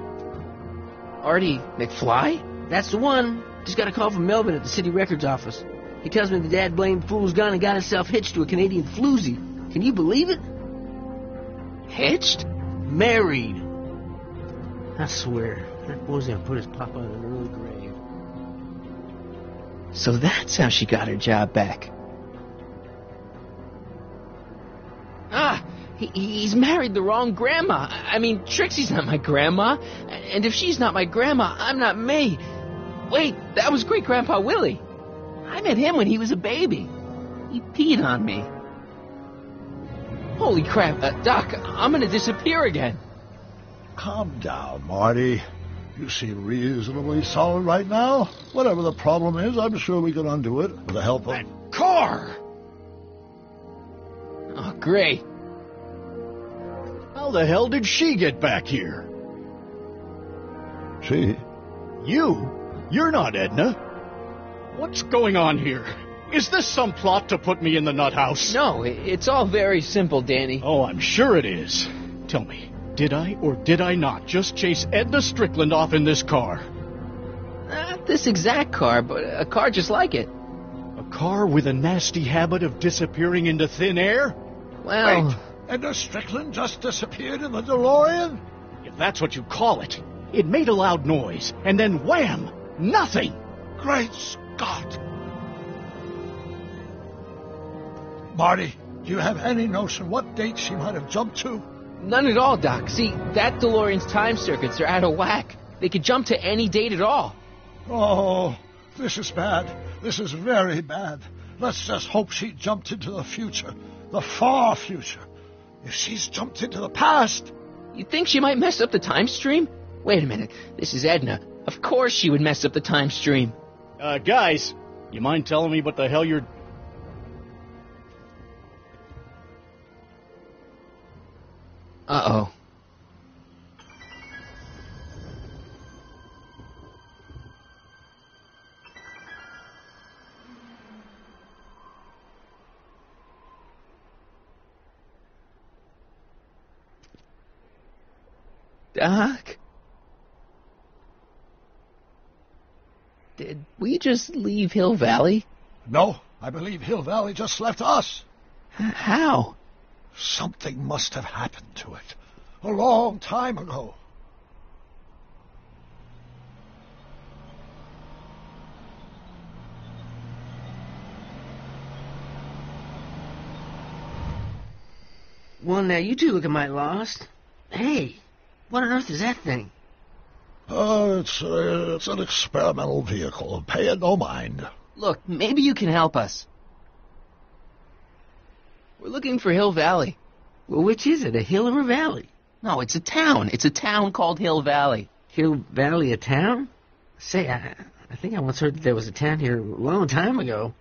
Artie McFly? That's the one. Just got a call from Melvin at the city records office. He tells me the dad-blamed fool's gone and got himself hitched to a Canadian floozy. Can you believe it? Hitched? Married. I swear, that boy's gonna put his papa in an early grave. So that's how she got her job back. He's married the wrong grandma. I mean, Trixie's not my grandma. And if she's not my grandma, I'm not me. Wait, that was Great-Grandpa Willie. I met him when he was a baby. He peed on me. Holy crap, Doc, I'm gonna disappear again. Calm down, Marty. You seem reasonably solid right now. Whatever the problem is, I'm sure we can undo it with the help of... That car! Oh, great. How the hell did she get back here? She? You? You're not Edna. What's going on here? Is this some plot to put me in the nut house? No, it's all very simple, Danny. Oh, I'm sure it is. Tell me, did I or did I not just chase Edna Strickland off in this car? Not this exact car, but a car just like it. A car with a nasty habit of disappearing into thin air? Well... Wait, Edna Strickland just disappeared in the DeLorean? If that's what you call it. It made a loud noise, and then wham! Nothing! Great Scott! Marty, do you have any notion what date she might have jumped to? None at all, Doc. See, that DeLorean's time circuits are out of whack. They could jump to any date at all. Oh, this is bad. This is very bad. Let's just hope she jumped into the future. The far future. If she's jumped into the past... You think she might mess up the time stream? Wait a minute. This is Edna. Of course she would mess up the time stream. Guys, you mind telling me what the hell you're... Uh-oh. Doc? Did we just leave Hill Valley? No, I believe Hill Valley just left us. How? Something must have happened to it. A long time ago. Well, now you two look mighty lost. Hey, what on earth is that thing? It's an experimental vehicle. Pay it no mind. Look, maybe you can help us. We're looking for Hill Valley. Well, which is it, a hill or a valley? No, it's a town. It's a town called Hill Valley. Hill Valley, a town? Say, I think I once heard that there was a town here a long time ago.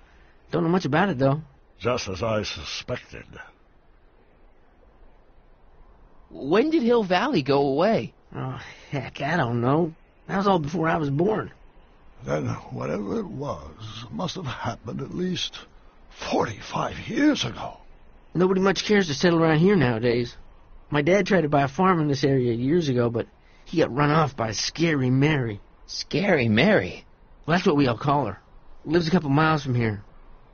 Don't know much about it, though. Just as I suspected. When did Hill Valley go away? Oh, heck, I don't know. That was all before I was born. Then whatever it was must have happened at least 45 years ago. Nobody much cares to settle around here nowadays. My dad tried to buy a farm in this area years ago, but he got run off by Scary Mary. Scary Mary? Well, that's what we all call her. Lives a couple miles from here.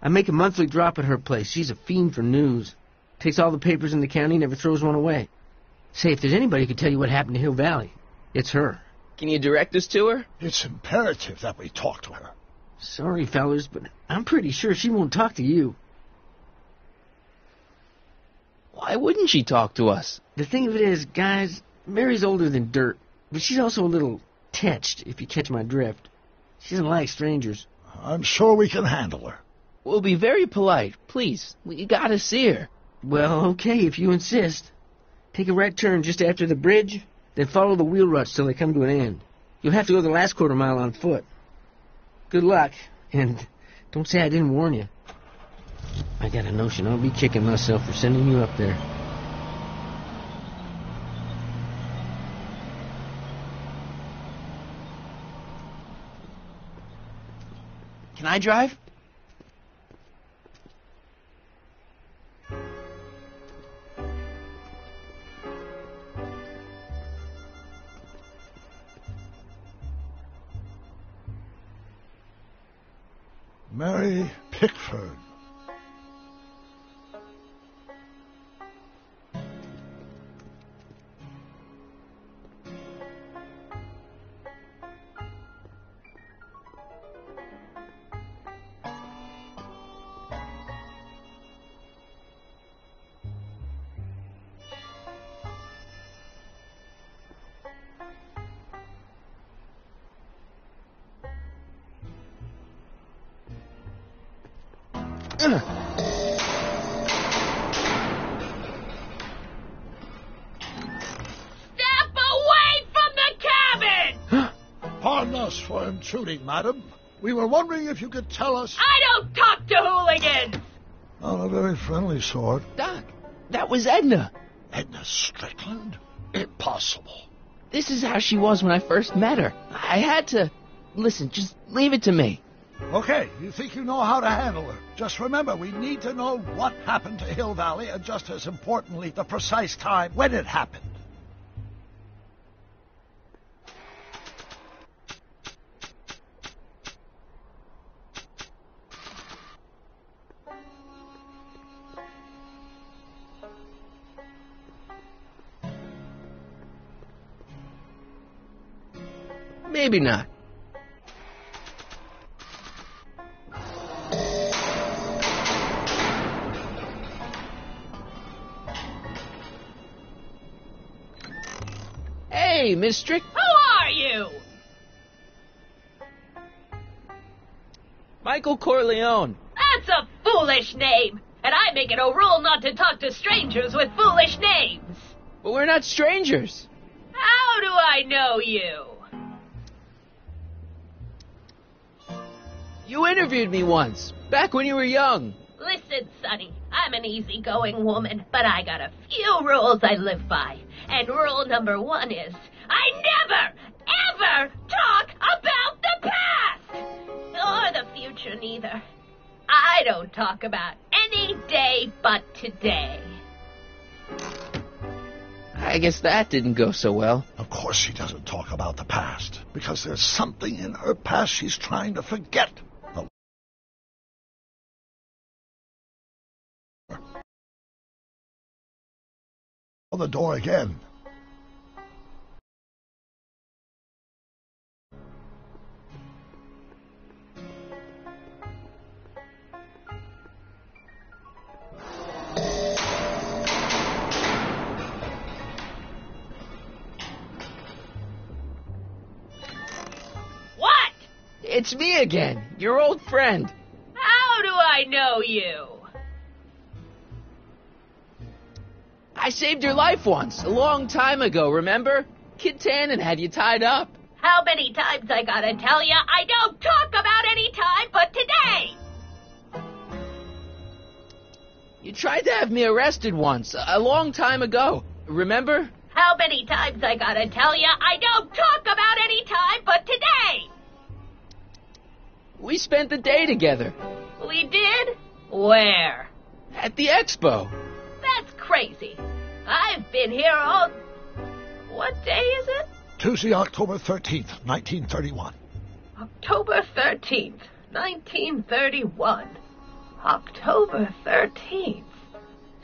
I make a monthly drop at her place. She's a fiend for news. Takes all the papers in the county, never throws one away. Say, if there's anybody who can tell you what happened to Hill Valley, it's her. Can you direct us to her? It's imperative that we talk to her. Sorry, fellas, but I'm pretty sure she won't talk to you. Why wouldn't she talk to us? The thing of it is, guys, Mary's older than dirt, but she's also a little tetched, if you catch my drift. She doesn't like strangers. I'm sure we can handle her. We'll be very polite. Please, we gotta see her. Well, okay, if you insist. Take a right turn just after the bridge, then follow the wheel ruts till they come to an end. You'll have to go the last quarter mile on foot. Good luck, and don't say I didn't warn you. I got a notion I'll be kicking myself for sending you up there. Can I drive? Mary Pickford. Step away from the cabin! Pardon us for intruding, madam. We were wondering if you could tell us... I don't talk to hooligans! On a very friendly sort. Doc, that was Edna. Edna Strickland? Impossible. This is how she was when I first met her. I had to... Listen, just leave it to me. Okay, you think you know how to handle her. Just remember, we need to know what happened to Hill Valley, and just as importantly, the precise time when it happened. Maybe not. Hey, Miss Strick. Who are you? Michael Corleone. That's a foolish name, and I make it a rule not to talk to strangers with foolish names. But we're not strangers. How do I know you? You interviewed me once, back when you were young. Listen, Sonny, I'm an easygoing woman, but I got a few rules I live by. And rule number 1 is, I never, ever talk about the past! Or the future, neither. I don't talk about any day but today. I guess that didn't go so well. Of course she doesn't talk about the past, because there's something in her past she's trying to forget. On the door again. It's me again, your old friend. How do I know you? I saved your life once, a long time ago, remember? Kid Tannen had you tied up. How many times I gotta tell ya, I don't talk about any time but today! You tried to have me arrested once, a long time ago, remember? How many times I gotta tell ya, I don't talk about any time but today! We spent the day together. We did? Where? At the expo. That's crazy. I've been here all... What day is it? Tuesday, October 13th, 1931. October 13th, 1931. October 13th.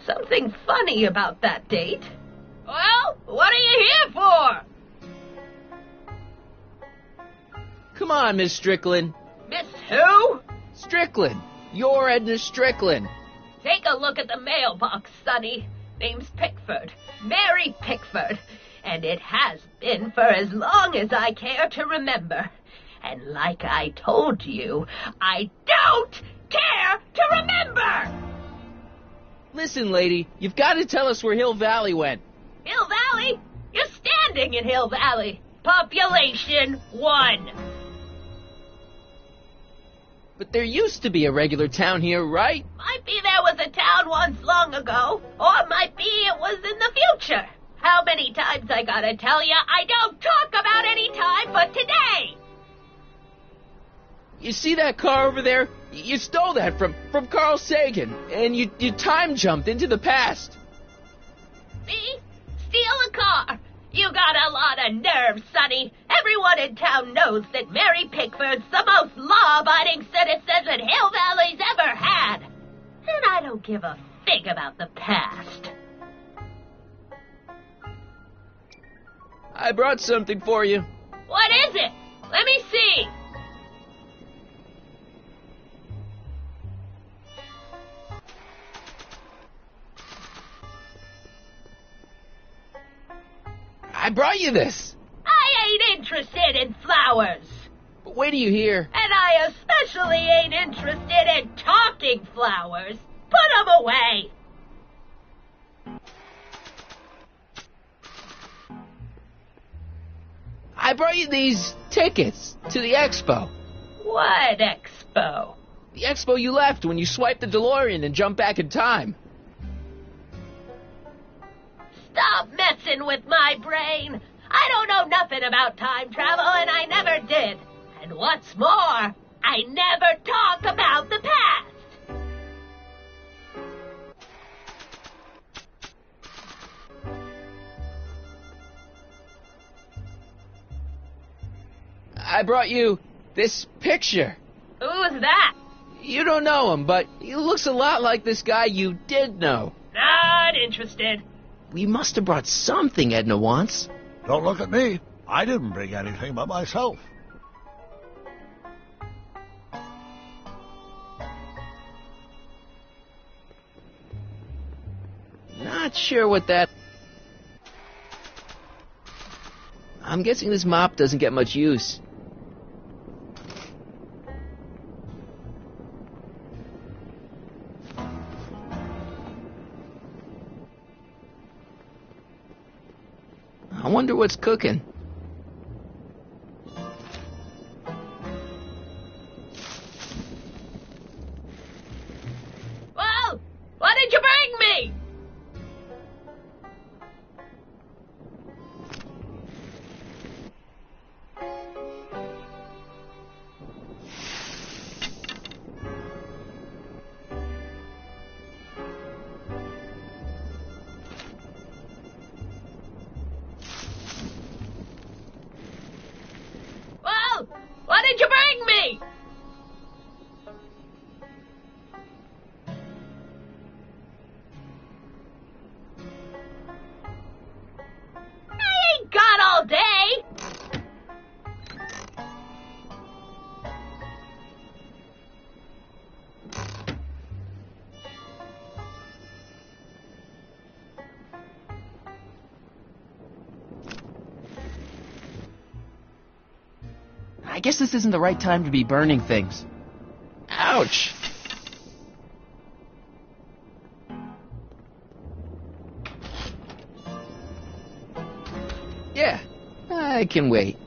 Something funny about that date. Well, what are you here for? Come on, Miss Strickland. Miss who? Strickland. You're Edna Strickland. Take a look at the mailbox, Sonny. Name's Pickford. Mary Pickford. And it has been for as long as I care to remember. And like I told you, I don't care to remember! Listen, lady, you've got to tell us where Hill Valley went. Hill Valley? You're standing in Hill Valley. Population 1. But there used to be a regular town here, right? Might be there was a town once long ago, or might be it was in the future. How many times I gotta tell ya, I don't talk about any time but today! You see that car over there? You stole that from Carl Sagan, and you time jumped into the past. Me? Steal a car? You got a lot of nerve, Sonny. Everyone in town knows that Mary Pickford's the most law-abiding citizen that Hill Valley's ever had. And I don't give a fig about the past. I brought something for you. What is it? Let me see. I brought you this. I ain't interested in flowers. But wait till you hear. And I especially ain't interested in talking flowers. Put 'em away. I brought you these tickets to the expo. What expo? The expo you left when you swiped the DeLorean and jumped back in time. Stop messing with my brain. I don't know nothing about time travel, and I never did. And what's more, I never talk about the past. I brought you this picture. Who's that? You don't know him, but he looks a lot like this guy you did know. Not interested. We must have brought something Edna wants. Don't look at me. I didn't bring anything but myself. Not sure what that... I'm guessing this mop doesn't get much use. I wonder what's cooking. Well, what did you bring me? guess this isn't the right time to be burning things. Ouch! Yeah, I can wait.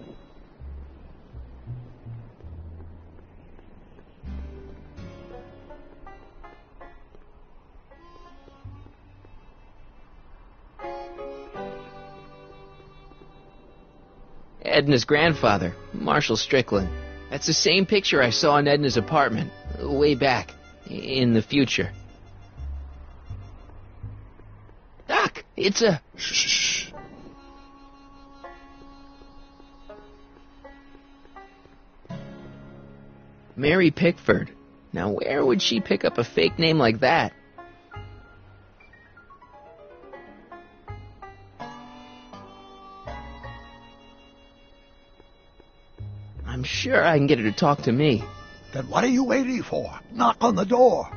Edna's grandfather, Marshall Strickland. That's the same picture I saw in Edna's apartment, way back, in the future. Doc, it's a... Shh. Mary Pickford. Now where would she pick up a fake name like that? I'm sure I can get her to talk to me. Then what are you waiting for? Knock on the door.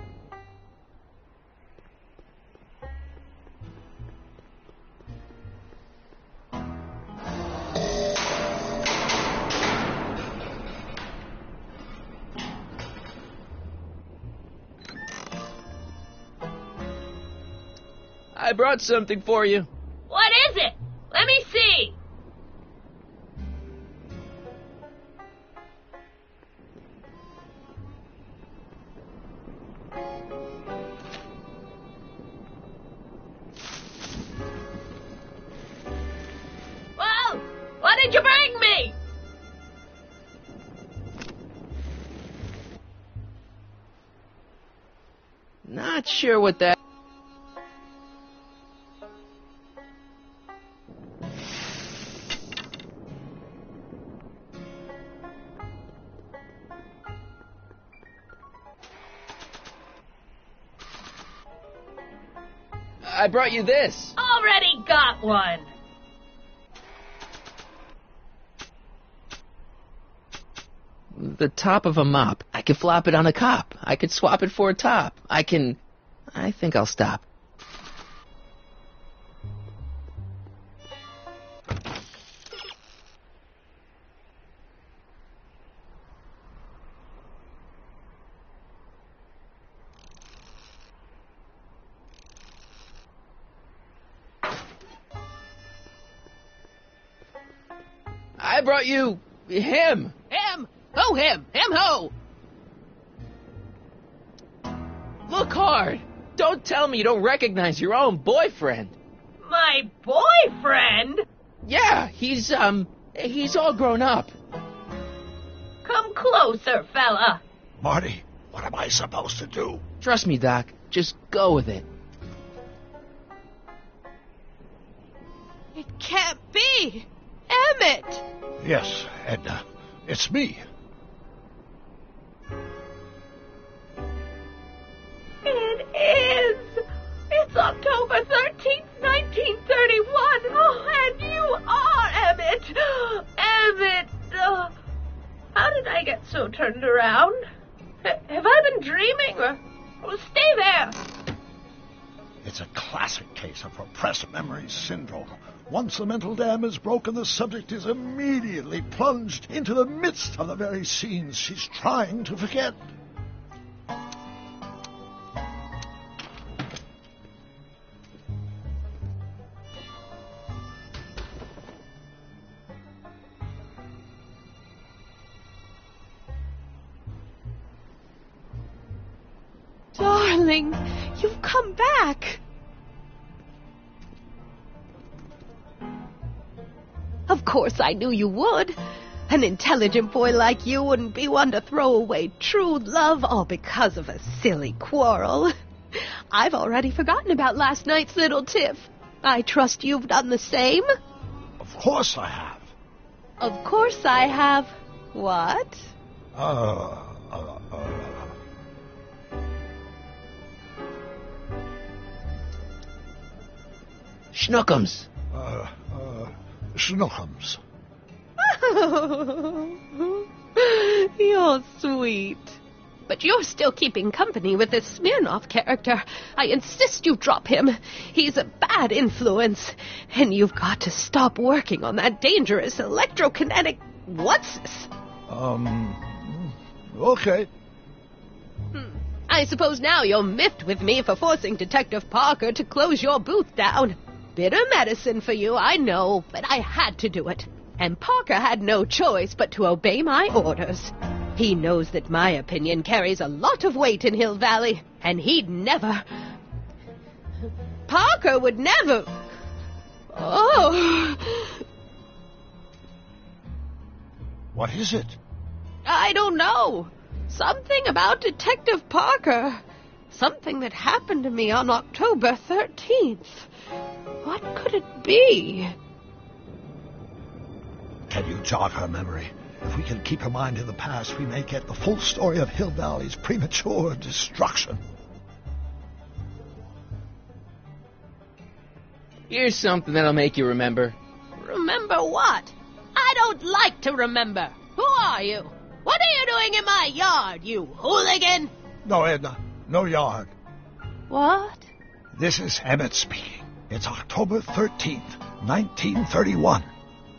I brought something for you. What is it? Let me see. Well, what did you bring me? Not sure what that... I brought you this. Already got one. The top of a mop. I could flop it on a cop. I could swap it for a top. I think I'll stop. I brought you him. Him? Who him? Him who? Look hard. Don't tell me you don't recognize your own boyfriend. My boyfriend? Yeah, he's all grown up. Come closer, fella. Marty, what am I supposed to do? Trust me, Doc. Just go with it. It can't be. Emmett! Yes, Edna. It's me. It is. It's October 13th, 1931. Oh, and you are Emmett. Emmett. How did I get so turned around? Have I been dreaming? Or stay there. It's a classic case of repressed memories syndrome. Once the mental dam is broken, the subject is immediately plunged into the midst of the very scenes she's trying to forget. Darling, you've come back. Of course I knew you would. An intelligent boy like you wouldn't be one to throw away true love all because of a silly quarrel. I've already forgotten about last night's little tiff. I trust you've done the same? Of course I have. Of course I have. What? Schnookums. Schnookums. You're sweet. But you're still keeping company with this Smirnoff character. I insist you drop him. He's a bad influence. And you've got to stop working on that dangerous electrokinetic... What's this? Okay. I suppose now you're miffed with me for forcing Detective Parker to close your booth down. Bitter medicine for you, I know, but I had to do it. And Parker had no choice but to obey my orders. He knows that my opinion carries a lot of weight in Hill Valley, and he'd never... Parker would never... Oh... What is it? I don't know. Something about Detective Parker. Something that happened to me on October 13th. What could it be? Can you jog her memory? If we can keep her mind in the past, we may get the full story of Hill Valley's premature destruction. Here's something that'll make you remember. Remember what? I don't like to remember. Who are you? What are you doing in my yard, you hooligan? No, Edna. No yard. What? This is Emmett speaking. It's October 13th, 1931.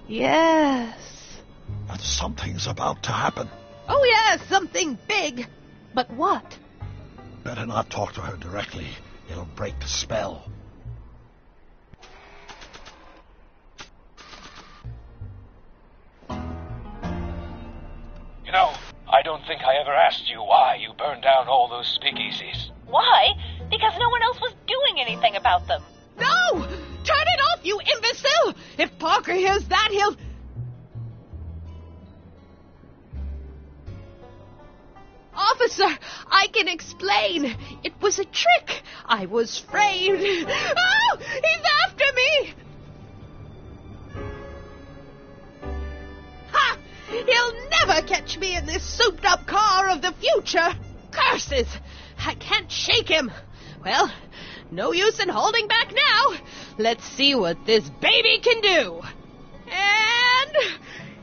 Yes. And something's about to happen. Oh, yes, something big. But what? Better not talk to her directly. It'll break the spell. You know, I don't think I ever asked you why you burned down all those speakeasies. Why? Because no one else was doing anything about them. No! Turn it off, you imbecile! If Parker hears that, he'll... Officer, I can explain. It was a trick. I was framed. Oh! He's after me! Ha! He'll never catch me in this souped-up car of the future. Curses! I can't shake him. Well, no use in holding back now. Let's see what this baby can do. And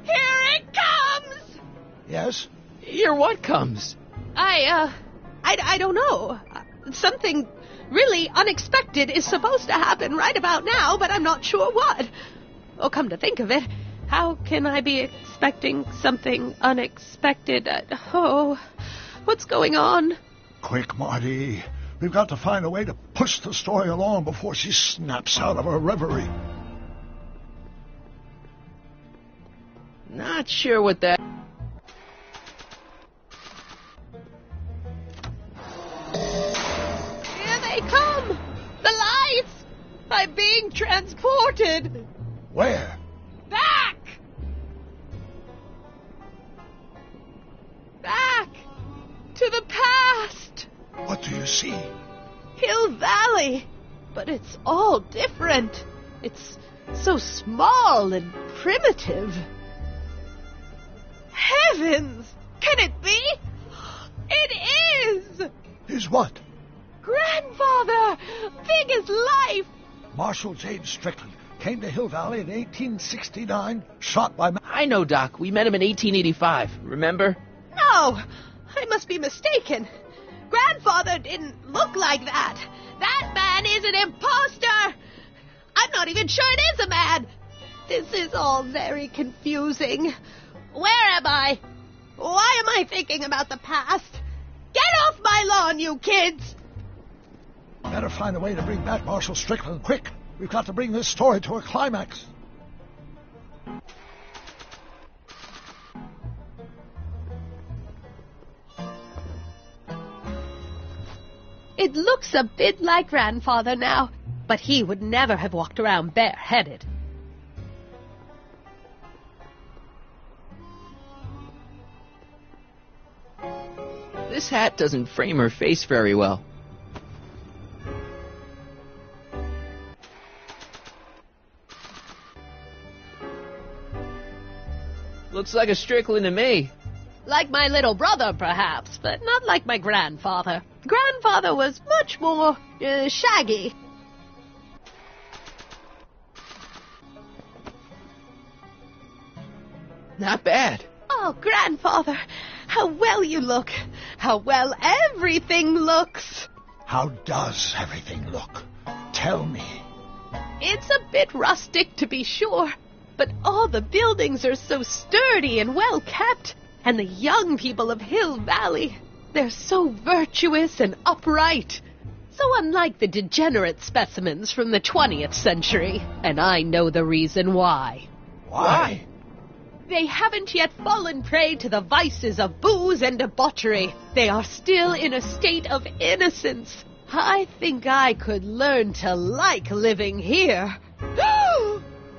here it comes! Yes? Here what comes? I don't know. Something really unexpected is supposed to happen right about now, but I'm not sure what. Oh, come to think of it, how can I be expecting something unexpected? What's going on? Quick, Marty. We've got to find a way to push the story along before she snaps out of her reverie. Not sure what that... Here they come! The lights! I'm being transported! Where? Back! Back! To the past! What do you see? Hill Valley! But it's all different. It's so small and primitive. Heavens! Can it be? It is! Is what? Grandfather! Big as life! Marshal James Strickland came to Hill Valley in 1869, shot by... I know, Doc. We met him in 1885. Remember? No! I must be mistaken. Grandfather didn't look like that. That man is an imposter! I'm not even sure it is a man. This is all very confusing. Where am I? Why am I thinking about the past? Get off my lawn, you kids! Better find a way to bring back Marshal Strickland. Quick! We've got to bring this story to a climax. It looks a bit like Grandfather now, but he would never have walked around bareheaded. This hat doesn't frame her face very well. Looks like a Strickland to me. Like my little brother, perhaps, but not like my grandfather. Grandfather was much more shaggy. Not bad. Oh, Grandfather, how well you look. How well everything looks. How does everything look? Tell me. It's a bit rustic, to be sure, but all the buildings are so sturdy and well kept. And the young people of Hill Valley, they're so virtuous and upright. So unlike the degenerate specimens from the 20th century. And I know the reason why. Why? They haven't yet fallen prey to the vices of booze and debauchery. They are still in a state of innocence. I think I could learn to like living here.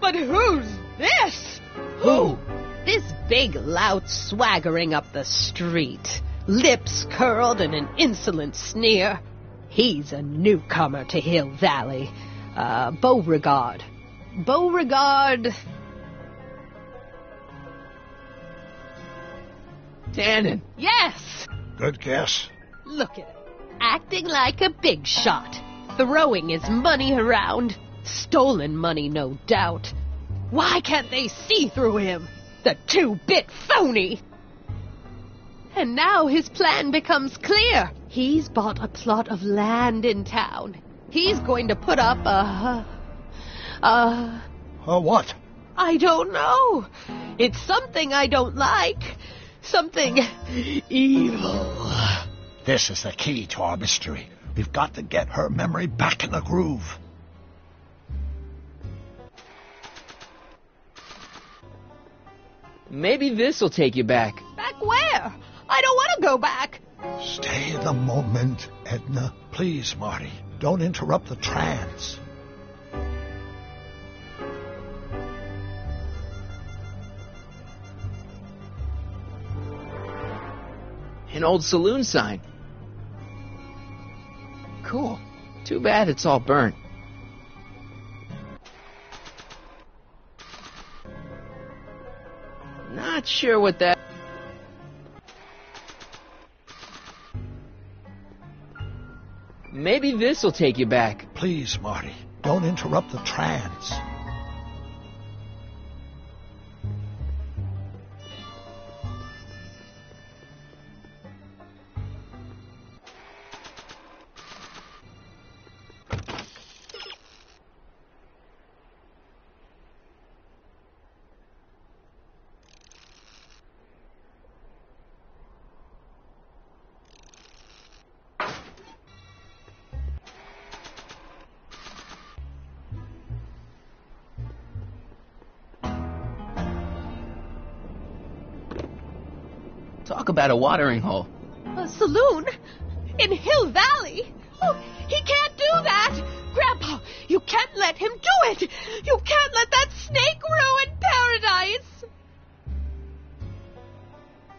But who's this? Who? This big lout swaggering up the street, lips curled in an insolent sneer. He's a newcomer to Hill Valley. Beauregard. Beauregard... Tannen. Yes! Good guess. Look at him. Acting like a big shot. Throwing his money around. Stolen money, no doubt. Why can't they see through him? The two-bit phony! And now his plan becomes clear. He's bought a plot of land in town. He's going to put up a what? I don't know. It's something I don't like. Something evil. This is the key to our mystery. We've got to get her memory back in the groove. Maybe this'll take you back. Back where? I don't want to go back. Stay the moment, Edna. Please, Marty. Don't interrupt the trance. An old saloon sign. Cool. Too bad it's all burnt. Not sure what that... Maybe this'll take you back. Please, Marty. Don't interrupt the trance. Talk about a watering hole. A saloon? In Hill Valley? Oh, he can't do that! Grandpa, you can't let him do it! You can't let that snake ruin paradise!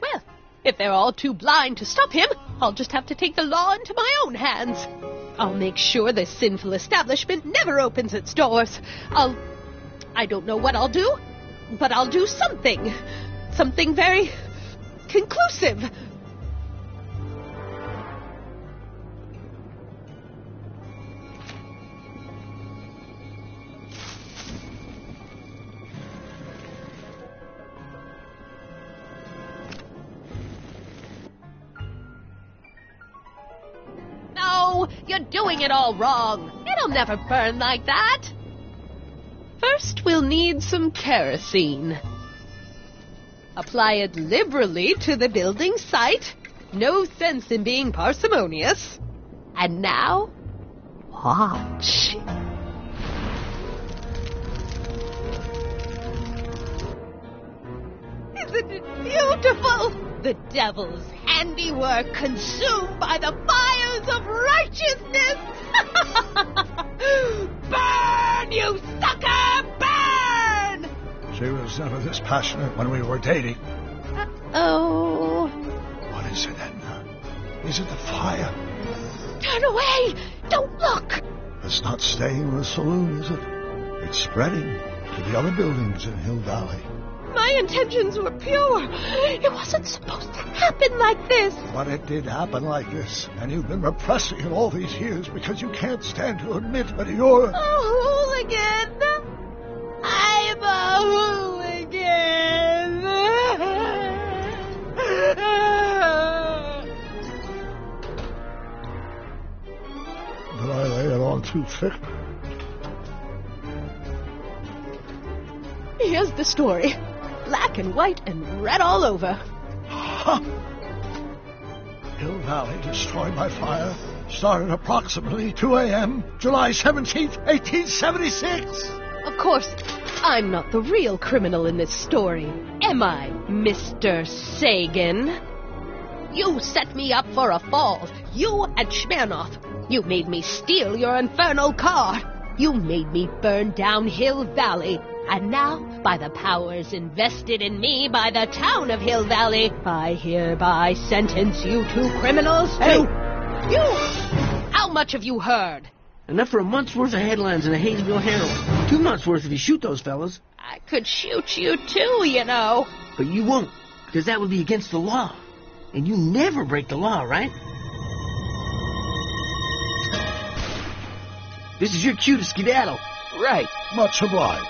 Well, if they're all too blind to stop him, I'll just have to take the law into my own hands. I'll make sure this sinful establishment never opens its doors. I don't know what I'll do, but I'll do something. Something very... conclusive. No, you're doing it all wrong. It'll never burn like that. First, we'll need some kerosene. Apply it liberally to the building site. No sense in being parsimonious. And now, watch. Isn't it beautiful? The devil's handiwork consumed by the fires of righteousness. Burn, you sucker, burn! She was never this passionate when we were dating. Oh. What is it, Edna? Is it the fire? Turn away! Don't look! It's not staying in the saloon, is it? It's spreading to the other buildings in Hill Valley. My intentions were pure. It wasn't supposed to happen like this. But it did happen like this. And you've been repressing it all these years because you can't stand to admit that you're... A hooligan! I'm a hooligan! Did I lay it on too thick? Here's the story. Black and white and red all over. Hill Valley destroyed by fire started approximately 2 a.m., July 17th, 1876. Of course, I'm not the real criminal in this story, am I, Mr. Sagan? You set me up for a fall. You and Smirnoff. You made me steal your infernal car. You made me burn down Hill Valley. And now, by the powers invested in me by the town of Hill Valley, I hereby sentence you two criminals to... Hey! You! How much have you heard? Enough for a month's worth of headlines in the Hayesville Herald. 2 months' worth if you shoot those fellas. I could shoot you too, you know. But you won't, because that would be against the law. And you never break the law, right? This is your cue to skedaddle. Right. Much obliged.